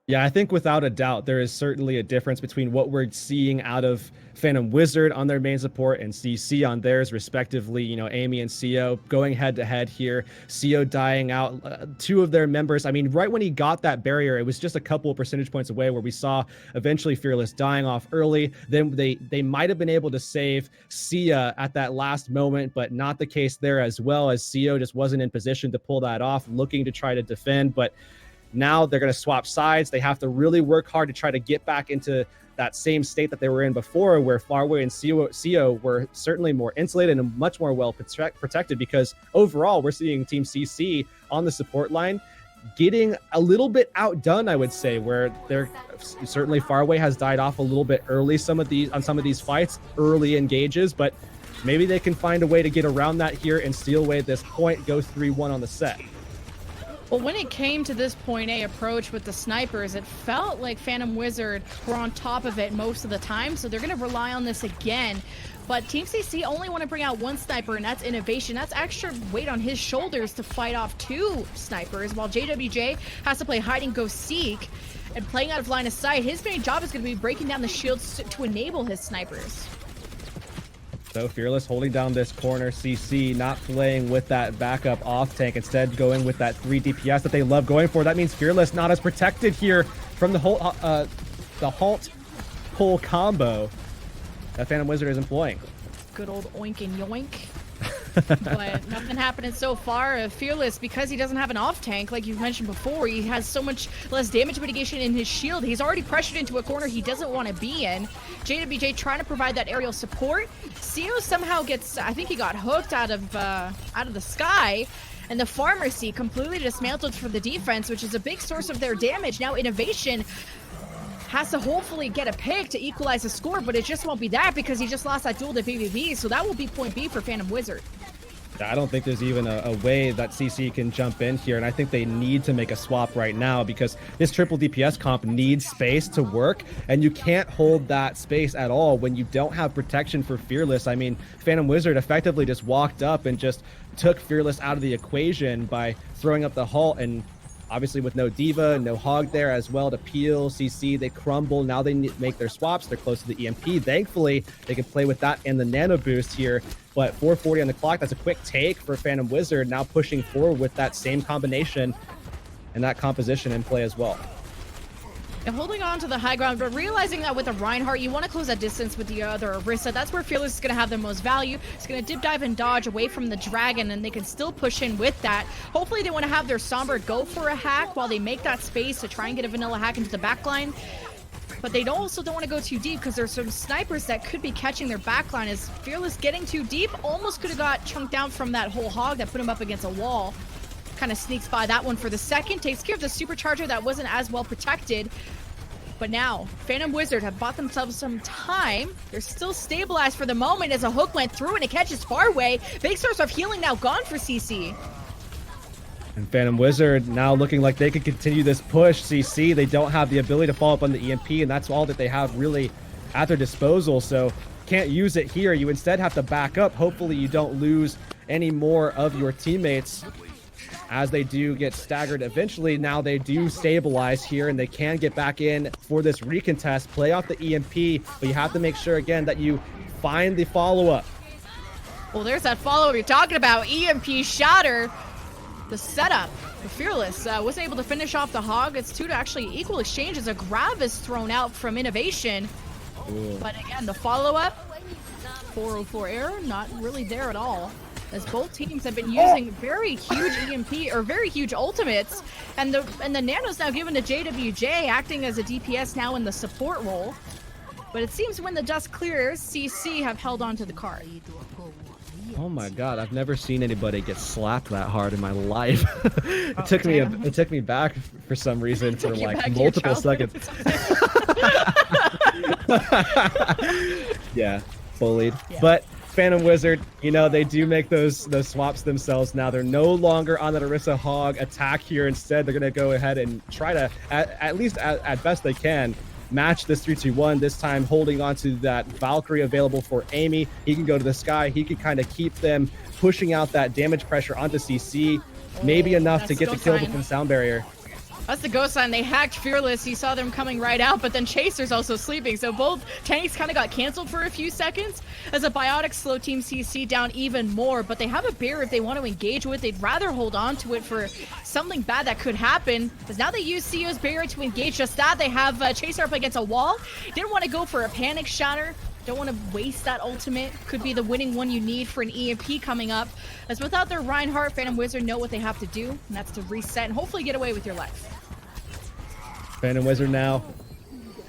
Yeah, I think without a doubt, there is certainly a difference between what we're seeing out of Phantom Wizard on their main support and CC on theirs, respectively. You know, Amy and CO going head-to-head here. CO dying out, 2 of their members. I mean, right when he got that barrier, it was just a couple of percentage points away where we saw eventually Fearless dying off early. Then they might have been able to save Sia at that last moment, but not the case there as well, as CO just wasn't in position to pull that off, looking to try to defend. But now they're going to swap sides. They have to really work hard to try to get back into that same state that they were in before, where Farway and CO were certainly more insulated and much more well protected, because overall we're seeing Team CC on the support line getting a little bit outdone, I would say, where they're certainly Farway has died off a little bit early some of these fights, early engages, but maybe they can find a way to get around that here and steal away this point, go 3-1 on the set. Well, when it came to this point A approach with the snipers, it felt like Phantom Wizard were on top of it most of the time, so they're going to rely on this again. But Team CC only want to bring out 1 sniper, and that's Innovation. That's extra weight on his shoulders to fight off 2 snipers, while JWJ has to play hide and go seek. And playing out of line of sight, his main job is going to be breaking down the shields to enable his snipers. So Fearless holding down this corner. CC not playing with that backup off tank, instead going with that 3 DPS that they love going for. That means Fearless not as protected here from the whole halt pull combo that Phantom Wizard is employing. Good old oink and yoink. But nothing happening so far. Fearless, because he doesn't have an off tank, like you've mentioned before, he has so much less damage mitigation in his shield. He's already pressured into a corner he doesn't want to be in. JWJ trying to provide that aerial support. CO somehow gets, I think he got hooked out of the sky. And the Pharmacy completely dismantled for the defense, which is a big source of their damage. Now Innovation has to hopefully get a pick to equalize the score, but it just won't be that because he just lost that duel to BBB, so that will be point B for Phantom Wizard. I don't think there's even a way that CC can jump in here, and I think they need to make a swap right now because this triple DPS comp needs space to work, and you can't hold that space at all when you don't have protection for Fearless. I mean, Phantom Wizard effectively just walked up and just took Fearless out of the equation by throwing up the halt, and obviously with no Diva, no Hog there as well to peel. CC, they crumble. Now they make their swaps. They're close to the EMP. Thankfully, they can play with that and the nano boost here. But 4:40 on the clock, that's a quick take for Phantom Wizard, now pushing forward with that same combination and that composition in play as well. And holding on to the high ground, but realizing that with the Reinhardt, you want to close that distance with the other Orisa. That's where Fearless is going to have the most value. It's going to dip, dive, and dodge away from the Dragon, and they can still push in with that. Hopefully, they want to have their Somber go for a hack while they make that space to try and get a vanilla hack into the backline. But they also don't want to go too deep because there's some snipers that could be catching their backline. As Fearless getting too deep, almost could have got chunked down from that whole Hog that put him up against a wall. Kind of sneaks by that one for the second, takes care of the supercharger that wasn't as well protected. But now, Phantom Wizard have bought themselves some time. They're still stabilized for the moment as a hook went through and it catches far away. Big source of healing now gone for CC. And Phantom Wizard now looking like they could continue this push. CC, they don't have the ability to follow up on the EMP, and that's all that they have really at their disposal. So can't use it here. You instead have to back up. Hopefully you don't lose any more of your teammates as they do get staggered eventually. Now they do stabilize here and they can get back in for this recontest, play off the EMP, but you have to make sure again that you find the follow-up. Well, there's that follow-up you're talking about. EMP shatter. The setup for Fearless wasn't able to finish off the Hog. It's 2 to actually equal exchange as a grab is thrown out from Innovation. Ooh. But again, the follow-up, 404 error, not really there at all. as both teams have been using very huge EMP or very huge ultimates, and the Nano's now given to JWJ, acting as a DPS now in the support role. But it seems when the dust clears, CC have held on to the card. Oh my god, I've never seen anybody get slapped that hard in my life. It took me back for some reason for like multiple seconds. Yeah, bullied. Yeah. But Phantom Wizard, you know, they do make those swaps themselves now. They're no longer on that Orisa Hog attack here. Instead, they're going to go ahead and try to, at least at best they can, match this 3-2-1, this time holding on to that Valkyrie available for Amy. He can go to the sky. He can kind of keep them pushing out that damage pressure onto CC. Maybe enough to get the kill within sound barrier. That's the ghost sign. They hacked Fearless. You saw them coming right out, but then Chaser's also sleeping. So both tanks kind of got canceled for a few seconds as a Biotic slow Team CC down even more. But they have a bear if they want to engage with. They'd rather hold on to it for something bad that could happen. Because now they use CEO's barrier to engage just that. They have Chaser up against a wall. Didn't want to go for a panic shatter. Don't want to waste that ultimate. Could be the winning one you need for an EMP coming up. As without their Reinhardt, Phantom Wizard know what they have to do, and that's to reset and hopefully get away with your life. Phantom Wizard now,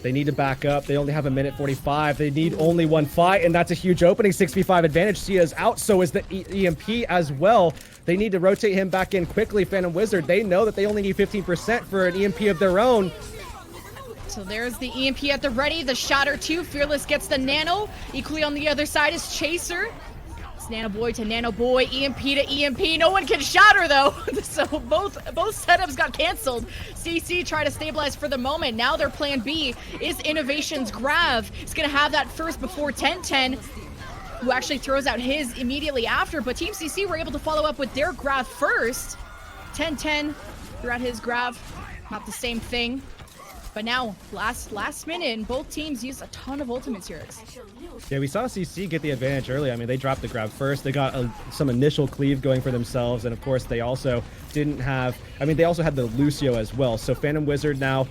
they need to back up. They only have 1:45. They need only one fight, and that's a huge opening. 6v5 advantage. Sia's out, so is the EMP as well. They need to rotate him back in quickly. Phantom Wizard, they know that they only need 15% for an EMP of their own. So there's the EMP at the ready, the Shatter 2. Fearless gets the Nano. Equally on the other side is Chaser. It's Nano Boy to Nano Boy, EMP to EMP. No one can Shatter though. So both setups got canceled. CC try to stabilize for the moment. Now their plan B is Innovation's Grav. He's gonna have that first before 10-10, who actually throws out his immediately after. But Team CC were able to follow up with their Grav first. 10-10 threw out his Grav. Not the same thing. But now, last minute, and both teams used a ton of ultimates here. Yeah, we saw CC get the advantage early. I mean, they dropped the grab first. They got some initial cleave going for themselves, and of course, they also didn't have... I mean, they also had the Lucio as well. So Phantom Wizard now,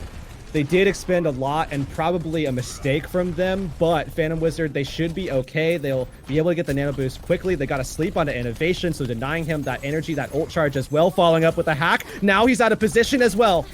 they did expend a lot, and probably a mistake from them, but Phantom Wizard, they should be okay. They'll be able to get the nano boost quickly. They got to sleep onto Innovation, so denying him that energy, that ult charge as well, following up with a hack. Now he's out of position as well.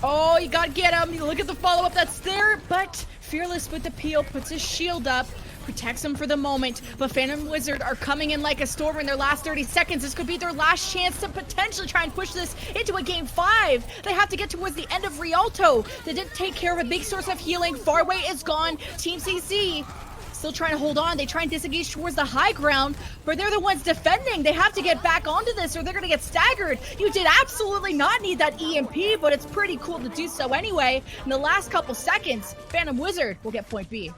Oh, you gotta get him. You look at the follow-up that's there, but Fearless with the peel puts his shield up, protects him for the moment, but Phantom Wizard are coming in like a storm in their last 30 seconds. This could be their last chance to potentially try and push this into a game 5. They have to get towards the end of Rialto. They didn't take care of a big source of healing. Farway is gone. Team CC still trying to hold on. They try and disengage towards the high ground, but they're the ones defending. They have to get back onto this or they're going to get staggered. You did absolutely not need that EMP, but it's pretty cool to do so anyway. In the last couple seconds, Phantom Wizard will get point B.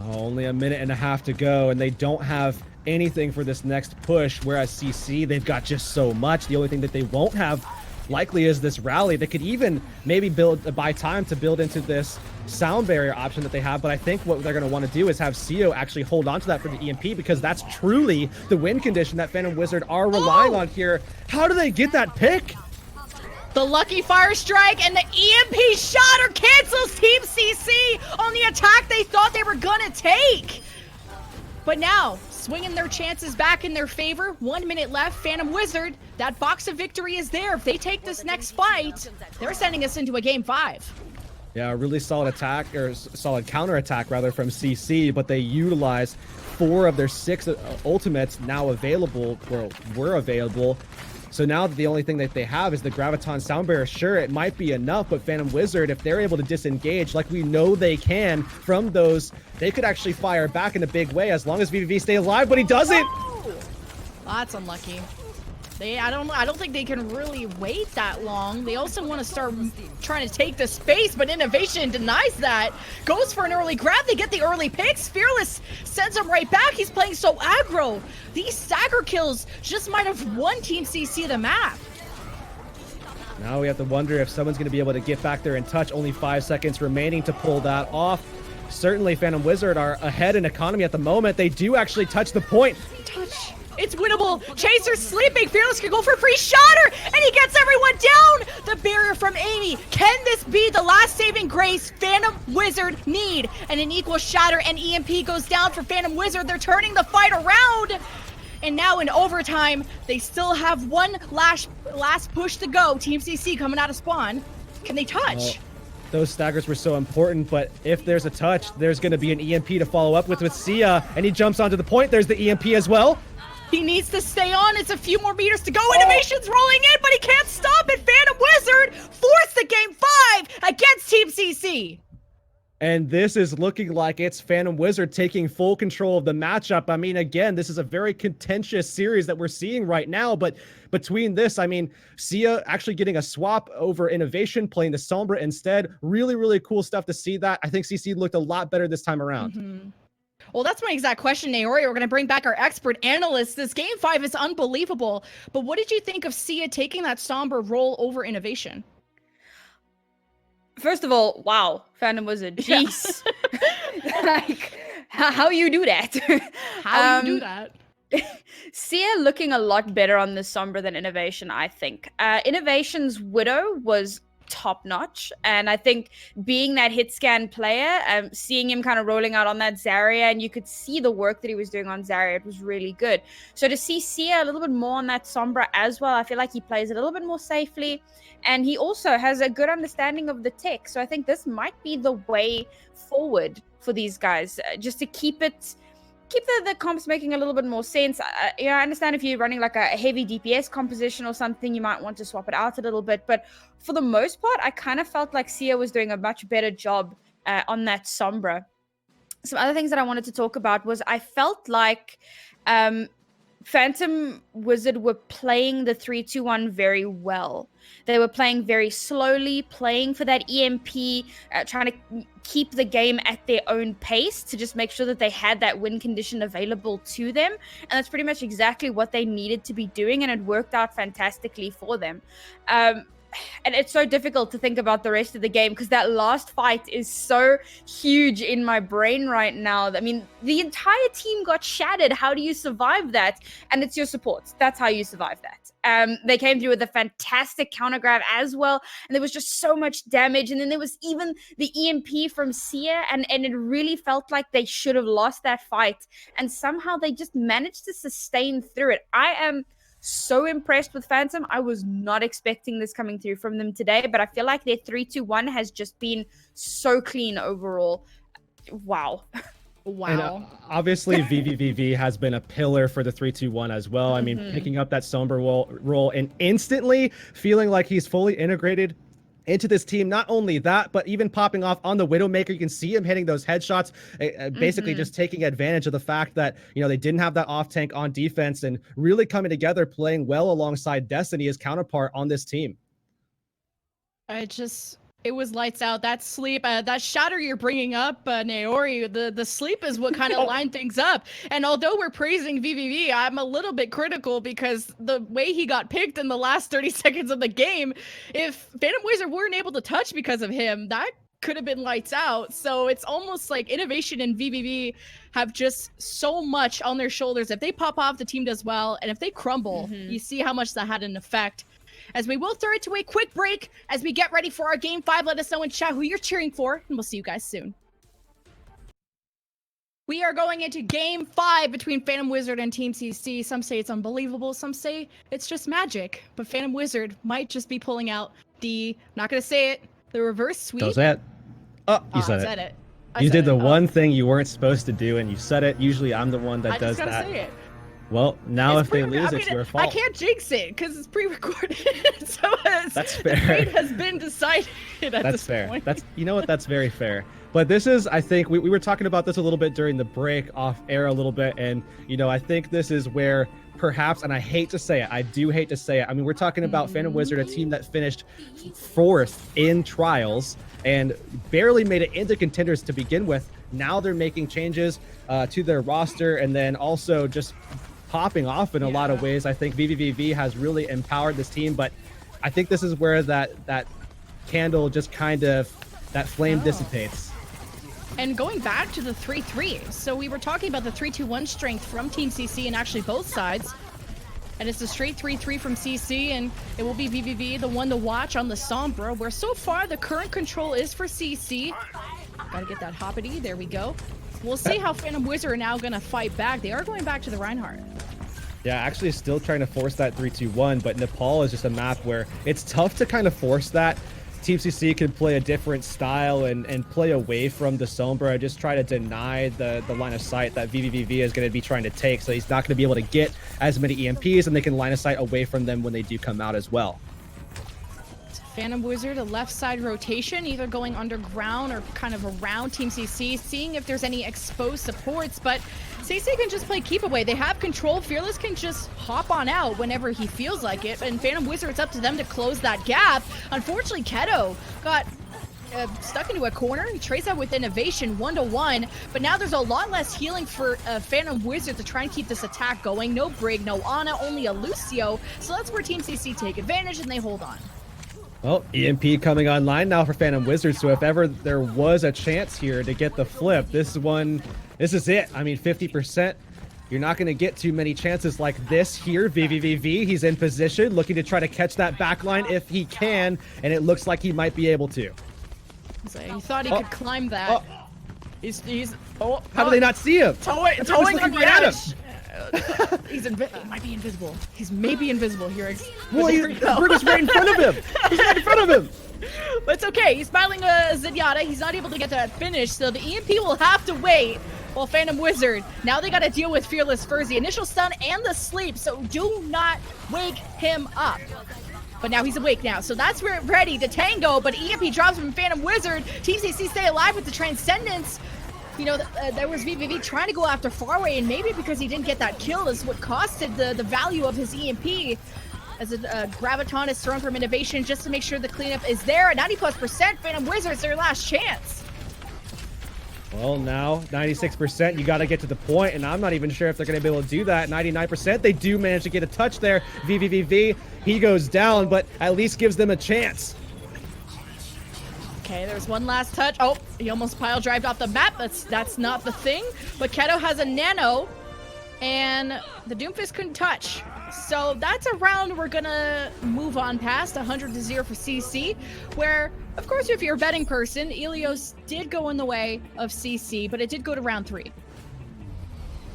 Only a minute and a half to go, and they don't have anything for this next push, whereas CC, they've got just so much. The only thing that they won't have likely is this rally. They could even maybe buy time to build into this sound barrier option that they have, but I think what they're going to want to do is have CEO actually hold on to that for the EMP, because that's truly the win condition that Phantom Wizard are relying on here. How do they get that pick? The lucky fire strike and the EMP shatter cancels Team CC on the attack they thought they were gonna take. But now, swinging their chances back in their favor. 1 minute left. Phantom Wizard, that box of victory is there. If they take this next fight, they're sending us into a game 5. Yeah, a really solid attack, or solid counter attack rather, from CC, but they utilized 4 of their 6 ultimates now available, or were available. So now the only thing that they have is the Graviton Sound Barrier. Sure, it might be enough, but Phantom Wizard, if they're able to disengage like we know they can from those, they could actually fire back in a big way as long as VVV stay alive, but he doesn't! Oh, that's unlucky. I don't think they can really wait that long. They also want to start trying to take the space, but Innovation denies that. Goes for an early grab. They get the early picks. Fearless sends him right back. He's playing so aggro. These stagger kills just might have won Team CC the map. Now we have to wonder if someone's going to be able to get back there and touch. Only 5 seconds remaining to pull that off. Certainly Phantom Wizard are ahead in economy at the moment. They do actually touch the point. Touch. It's winnable. Chaser's sleeping. Fearless can go for a free shatter, and he gets everyone down. The barrier from Amy. Can this be the last saving grace Phantom Wizard need? And an equal shatter and EMP goes down for Phantom Wizard. They're turning the fight around. And now in overtime, they still have one last push to go. Team CC coming out of spawn. Can they touch? Well, those staggers were so important, but if there's a touch, there's going to be an EMP to follow up with Sia, and he jumps onto the point. There's the EMP as well. He needs to stay on. It's a few more meters to go. Innovation's rolling in, but he can't stop it. Phantom Wizard forced the game 5 against Team CC. And this is looking like it's Phantom Wizard taking full control of the matchup. I mean, again, this is a very contentious series that we're seeing right now. But between this, I mean, Sia actually getting a swap over Innovation, playing the Sombra instead. Really, really cool stuff to see that. I think CC looked a lot better this time around. Well, that's my exact question, Naori. We're going to bring back our expert analyst. This game 5 is unbelievable. But what did you think of Sia taking that Sombra role over Innovation? First of all, wow, Phantom Wizard, jeez. Like, how you do that? How you do that? Sia looking a lot better on this Sombra than Innovation, I think. Innovation's Widow was top-notch, and I think being that hit scan player, seeing him kind of rolling out on that Zarya, and you could see the work that he was doing on Zarya, it was really good. So to see Sia a little bit more on that Sombra as well, I feel like he plays a little bit more safely, and he also has a good understanding of the tech. So I think this might be the way forward for these guys, just to keep the comps making a little bit more sense. I understand if you're running like a heavy DPS composition or something, you might want to swap it out a little bit. But for the most part, I kind of felt like Sia was doing a much better job on that Sombra. Some other things that I wanted to talk about was I felt like Phantom Wizard were playing the 3-2-1 very well. They were playing very slowly, playing for that EMP, trying to keep the game at their own pace to just make sure that they had that win condition available to them. And that's pretty much exactly what they needed to be doing, and it worked out fantastically for them. And it's so difficult to think about the rest of the game because that last fight is so huge in my brain right now. I mean, the entire team got shattered. How do you survive that? And it's your supports. That's how you survive that. They came through with a fantastic counter grab as well, and there was just so much damage. And then there was even the EMP from Sia, and it really felt like they should have lost that fight. And somehow they just managed to sustain through it. I am so impressed with Phantom. I was not expecting this coming through from them today, but I feel like their 3-2-1 has just been so clean overall. Wow. Wow. And obviously, VVVV has been a pillar for the 3-2-1 as well. I mean, picking up that Sombra role and instantly feeling like he's fully integrated into this team. Not only that, but even popping off on the Widowmaker. You can see him hitting those headshots, basically just taking advantage of the fact that, you know, they didn't have that off tank on defense and really coming together, playing well alongside Destiny, his counterpart on this team. It was lights out. That sleep, that shatter you're bringing up, Naori, the sleep is what kind of lined things up. And although we're praising VVV, I'm a little bit critical because the way he got picked in the last 30 seconds of the game, if Phantom Wizard weren't able to touch because of him, that could have been lights out. So it's almost like Innovation and VVV have just so much on their shoulders. If they pop off, the team does well. And if they crumble, you see how much that had an effect. As we will throw it to a quick break as we get ready for our game 5. Let us know in chat who you're cheering for, and we'll see you guys soon. We are going into game 5 between Phantom Wizard and Team CC. Some say it's unbelievable, some say it's just magic. But Phantom Wizard might just be pulling out the, not gonna say it, the reverse sweep. Don't say it. Oh, you said it. You did the one thing you weren't supposed to do, and you said it. Usually I'm the one that does that. I just gotta say it. Well, now if they lose, it's your fault. I can't jinx it because it's pre-recorded. So that's fair. The fate has been decided at this point. That's, you know what? That's very fair. But this is, I think, we were talking about this a little bit during the break, off air a little bit, and you know, I think this is where perhaps, and I hate to say it, I do hate to say it. I mean, we're talking about Phantom Wizard, a team that finished 4th in trials and barely made it into contenders to begin with. Now they're making changes to their roster, and then also just popping off in a lot of ways. I think VVVV has really empowered this team, but I think this is where that candle just kind of, that flame dissipates. And going back to the 3-3, so we were talking about the 3-2-1 strength from Team CC and actually both sides. And it's a straight 3-3 from CC, and it will be VVV, the one to watch on the Sombra, where so far the current control is for CC. Gotta get that hoppity, there we go. We'll see how Phantom Wizard are now gonna fight back. They are going back to the Reinhardt. Yeah, actually still trying to force that 3-2-1, but Nepal is just a map where it's tough to kind of force that. Team CC can play a different style and play away from the Sombra, just try to deny the line of sight that VVVV is going to be trying to take, so he's not going to be able to get as many EMPs, and they can line of sight away from them when they do come out as well. Phantom Wizard, a left side rotation, either going underground or kind of around Team CC, seeing if there's any exposed supports, but CC can just play keep away. They have control. Fearless can just hop on out whenever he feels like it, and Phantom Wizard, it's up to them to close that gap. Unfortunately, Keto got stuck into a corner. He trades out with Innovation 1-1, but now there's a lot less healing for Phantom Wizard to try and keep this attack going. No Brig, no Ana, only a Lucio, so that's where Team CC take advantage and they hold on. Well, EMP coming online now for Phantom Wizard, so if ever there was a chance here to get the flip, this is it. I mean, 50%. You're not going to get too many chances like this here. VVVV, he's in position, looking to try to catch that backline if he can, and it looks like he might be able to. So he thought he could climb that. He's how do they not see him? Towing on the right at edge. He might be invisible. He's maybe invisible here. Well, we're just right in front of him. He's right in front of him. But it's okay. He's battling a Zenyatta. He's not able to get to that finish, so the EMP will have to wait. Well, Phantom Wizard, now they got to deal with Fearless first. The initial stun and the sleep, so do not wake him up. But now he's awake now, so that's where ready to tango, but EMP drops from Phantom Wizard. Team CC stay alive with the Transcendence. You know, there was VVV trying to go after Faraway, and maybe because he didn't get that kill is what costed the value of his EMP. As a Graviton is thrown from Innovation just to make sure the cleanup is there. At 90+%, Phantom Wizard's their last chance. Well, now 96%, you got to get to the point, and I'm not even sure if they're going to be able to do that. 99%, they do manage to get a touch there. VVVV, he goes down, but at least gives them a chance. Okay, there's one last touch. Oh, he almost pile drived off the map. That's not the thing. But Keto has a nano, and the Doomfist couldn't touch. So that's a round we're gonna move on past. 100-0 for CC, where, of course, if you're a betting person, Ilios did go in the way of CC, but it did go to round 3.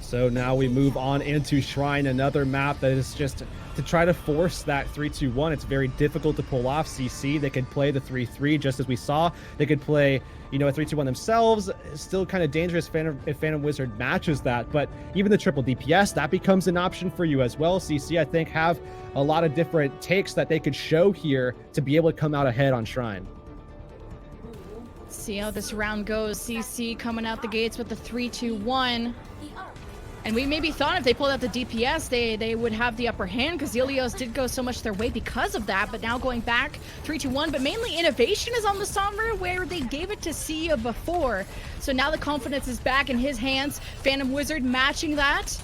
So now we move on into Shrine, another map that is just to try to force that 3-2-1. It's very difficult to pull off CC. They could play the 3-3 just as we saw. They could play, you know, a 3-2-1 themselves. It's still kind of dangerous if Phantom Wizard matches that, but even the triple DPS, that becomes an option for you as well. CC, I think, have a lot of different takes that they could show here to be able to come out ahead on Shrine. See how this round goes. CC coming out the gates with the 3-2-1. And we maybe thought if they pulled out the DPS, they would have the upper hand, because Ilios did go so much their way because of that. But now going back 3-2-1, but mainly Innovation is on the Sombra, where they gave it to Sia before. So now the confidence is back in his hands. Phantom Wizard matching that.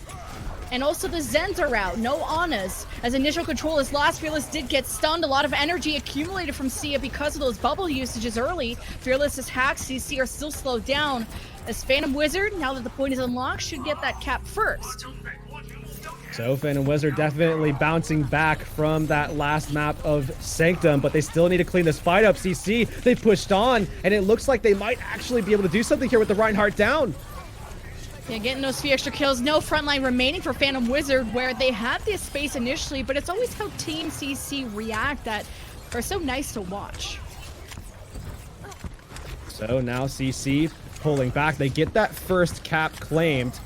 And also the Zens are out, no Anas. As initial control is lost, Fearless did get stunned. A lot of energy accumulated from Sia because of those bubble usages early. Fearless is hacked, CC are still slowed down. As Phantom Wizard, now that the point is unlocked, should get that cap first. So Phantom Wizard definitely bouncing back from that last map of Sanctum, but they still need to clean this fight up. CC, they pushed on, and it looks like they might actually be able to do something here with the Reinhardt down. Yeah, getting those few extra kills. No frontline remaining for Phantom Wizard, where they had this space initially, but it's always how Team CC react that are so nice to watch. So now CC pulling back. They get that first cap claimed,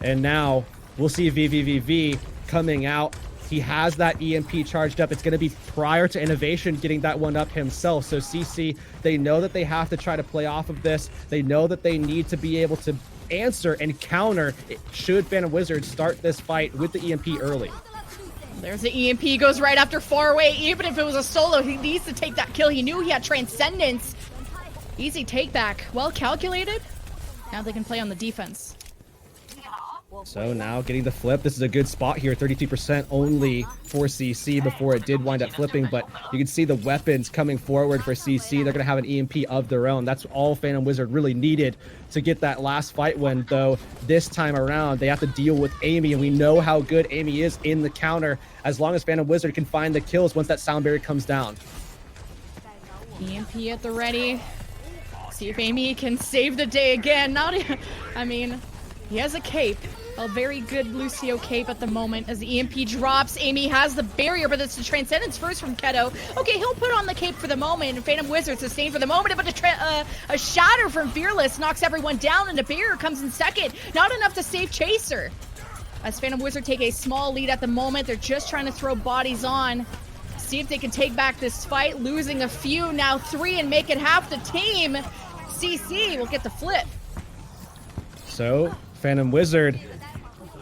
and now we'll see VVVV coming out. He has that EMP charged up. It's going to be prior to Innovation getting that one up himself. So CC, they know that they have to try to play off of this. They know that they need to be able to answer and counter should Phantom Wizard start this fight with the EMP early. There's the EMP, goes right after Faraway. Even if it was a solo, he needs to take that kill. He knew he had Transcendence. Easy take back. Well calculated. Now they can play on the defense. So now getting the flip. This is a good spot here. 32% only for CC before it did wind up flipping, but you can see the weapons coming forward for CC. They're going to have an EMP of their own. That's all Phantom Wizard really needed to get that last fight win, though this time around they have to deal with Amy, and we know how good Amy is in the counter as long as Phantom Wizard can find the kills once that sound barrier comes down. EMP at the ready. See if Amy can save the day again. I mean, He has a cape. A very good Lucio cape at the moment as the EMP drops. Amy has the barrier, but it's the Transcendence first from Keto. Okay, he'll put on the cape for the moment, and Phantom Wizard sustained for the moment, but a shatter from Fearless knocks everyone down, and the barrier comes in second. Not enough to save Chaser. As Phantom Wizard take a small lead at the moment, they're just trying to throw bodies on. See if they can take back this fight, losing a few, now 3, and make it half the team. CC will get the flip. So, Phantom Wizard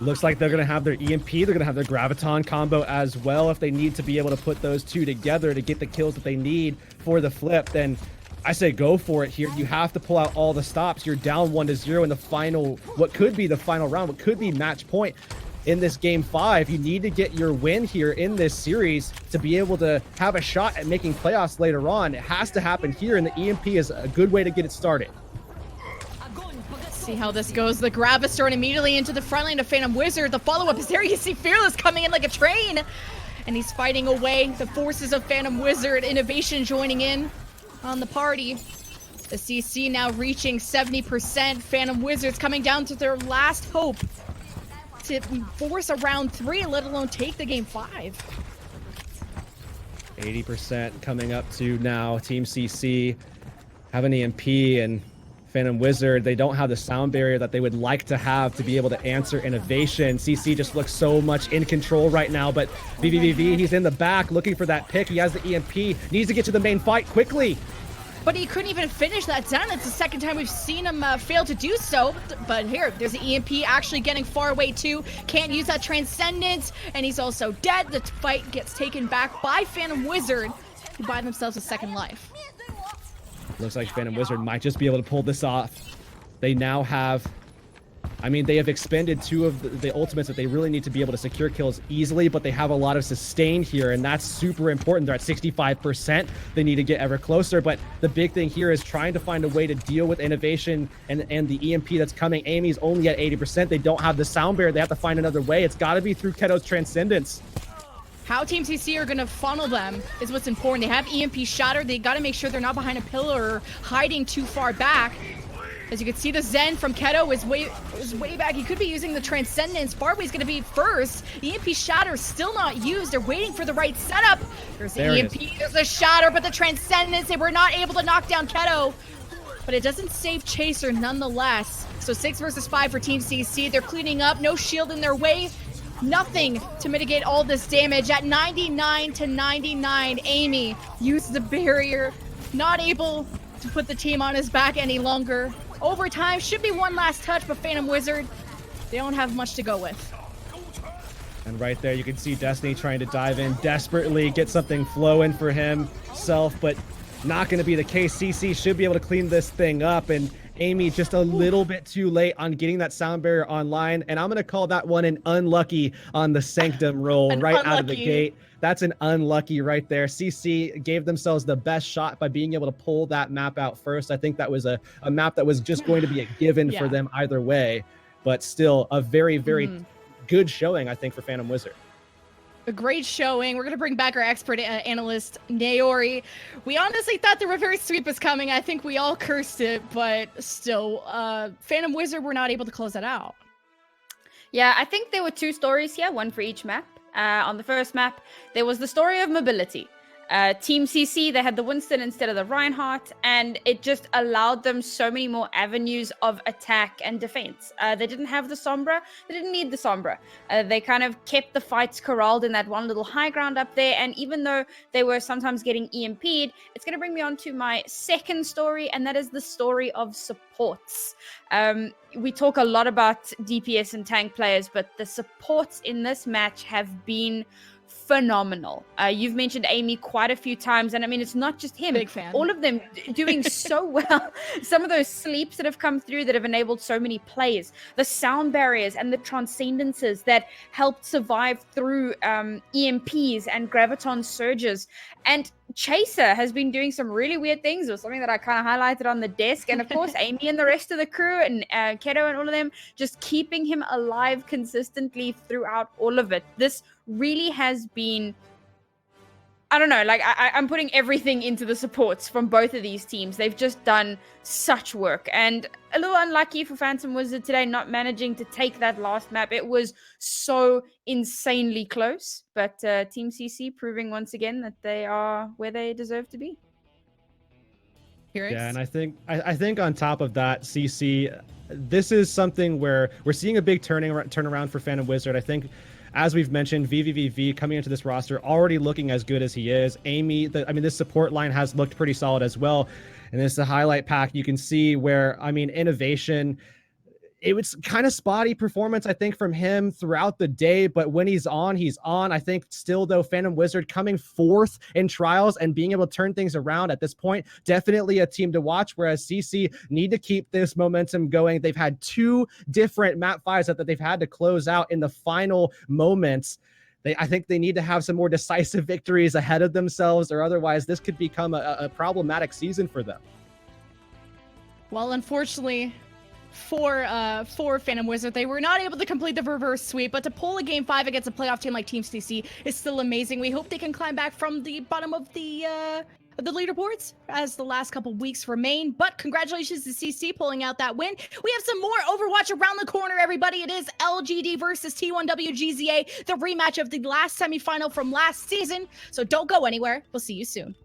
looks like they're going to have their EMP, they're going to have their Graviton combo as well. If they need to be able to put those two together to get the kills that they need for the flip, then I say go for it here. You have to pull out all the stops. You're down 1-0 in the final, what could be the final round, what could be match point in this game 5. You need to get your win here in this series to be able to have a shot at making playoffs later on. It has to happen here, and the EMP is a good way to get it started. See how this goes. The grab is thrown immediately into the front line of Phantom Wizard. The follow-up is there. You see Fearless coming in like a train, and he's fighting away the forces of Phantom Wizard. Innovation joining in on the party. The CC now reaching 70%. Phantom Wizards coming down to their last hope to force a round 3, let alone take the game 5. 80% coming up to now. Team CC have an EMP, and Phantom Wizard, they don't have the sound barrier that they would like to have to be able to answer Innovation. CC just looks so much in control right now, but VVVV, he's in the back looking for that pick. He has the EMP, needs to get to the main fight quickly. But he couldn't even finish that down. It's the second time we've seen him fail to do so. But here, there's the EMP actually getting far away too. Can't use that Transcendence, and he's also dead. The fight gets taken back by Phantom Wizard, who buy themselves a second life. Looks like Phantom Wizard might just be able to pull this off. They now have, I mean, they have expended 2 of the ultimates that they really need to be able to secure kills easily, but they have a lot of sustain here, and that's super important. They're at 65%. They need to get ever closer, but the big thing here is trying to find a way to deal with Innovation and the EMP that's coming. Amy's only at 80%. They don't have the sound barrier. They have to find another way. It's got to be through Keto's Transcendence. How Team CC are going to funnel them is what's important. They have EMP shattered. They got to make sure they're not behind a pillar or hiding too far back. As you can see, the Zen from Keto is way back. He could be using the Transcendence. Farway's going to be first. EMP shatter still not used. They're waiting for the right setup. There's the EMP, there's a shatter, but the Transcendence, they were not able to knock down Keto. But it doesn't save Chaser nonetheless. So 6 versus 5 for Team CC. They're cleaning up. No shield in their way. Nothing to mitigate all this damage. At 99 to 99, Amy used the barrier. Not able to put the team on his back any longer. Overtime should be one last touch, but Phantom Wizard, they don't have much to go with. And right there, you can see Destiny trying to dive in desperately, get something flowing for himself, but not going to be the case. CC should be able to clean this thing up, and Amy just a little bit too late on getting that sound barrier online, and I'm going to call that one an unlucky on the Sanctum roll right out of the gate. That's an unlucky right there. CC gave themselves the best shot by being able to pull that map out first. I think that was a map that was just going to be a given for them either way, but still a very, very good showing, I think, for Phantom Wizard. A great showing. We're going to bring back our expert analyst, Naori. We honestly thought the reverse sweep was coming. I think we all cursed it, but still, Phantom Wizard were not able to close that out. Yeah, I think there were 2 stories here, one for each map. On the first map, there was the story of mobility. Team CC, they had the Winston instead of the Reinhardt, and it just allowed them so many more avenues of attack and defense. They didn't have the Sombra. They didn't need the Sombra. They kind of kept the fights corralled in that one little high ground up there, and even though they were sometimes getting EMP'd, it's going to bring me on to my second story, and that is the story of supports. We talk a lot about DPS and tank players, but the supports in this match have been phenomenal. You've mentioned Amy quite a few times, and I mean, it's not just him. Big fan. All of them doing so well. Some of those sleeps that have come through that have enabled so many players, the sound barriers and the transcendences that helped survive through EMPs and graviton surges. And Chaser has been doing some really weird things, or something that I kind of highlighted on the desk. And of course, Amy and the rest of the crew and Keto and all of them just keeping him alive consistently throughout all of it. This really has been I don't know, like I'm putting everything into the supports from both of these teams. They've just done such work, and a little unlucky for Phantom Wizard today, not managing to take that last map. It was so insanely close, but Team CC proving once again that they are where they deserve to be. Heurix? Yeah, and I think on top of that, CC, this is something where we're seeing a big turnaround for Phantom Wizard. I think, as we've mentioned, VVVV coming into this roster already looking as good as he is. Amy, this support line has looked pretty solid as well. And this is a highlight pack. You can see where, innovation, it was kind of spotty performance, I think, from him throughout the day. But when he's on, he's on. I think still, though, Phantom Wizard coming fourth in trials and being able to turn things around at this point, definitely a team to watch. Whereas CC need to keep this momentum going. They've had 2 different map 5s that they've had to close out in the final moments. I think they need to have some more decisive victories ahead of themselves, or otherwise this could become a problematic season for them. Well, unfortunately, for Phantom Wizard, they were not able to complete the reverse sweep, but to pull a game 5 against a playoff team like Team CC is still amazing. We hope they can climb back from the bottom of the leaderboards as the last couple weeks remain. But congratulations to CC pulling out that win. We have some more Overwatch around the corner, everybody. It is LGD versus T1WGZA, the rematch of the last semifinal from last season. So don't go anywhere. We'll see you soon.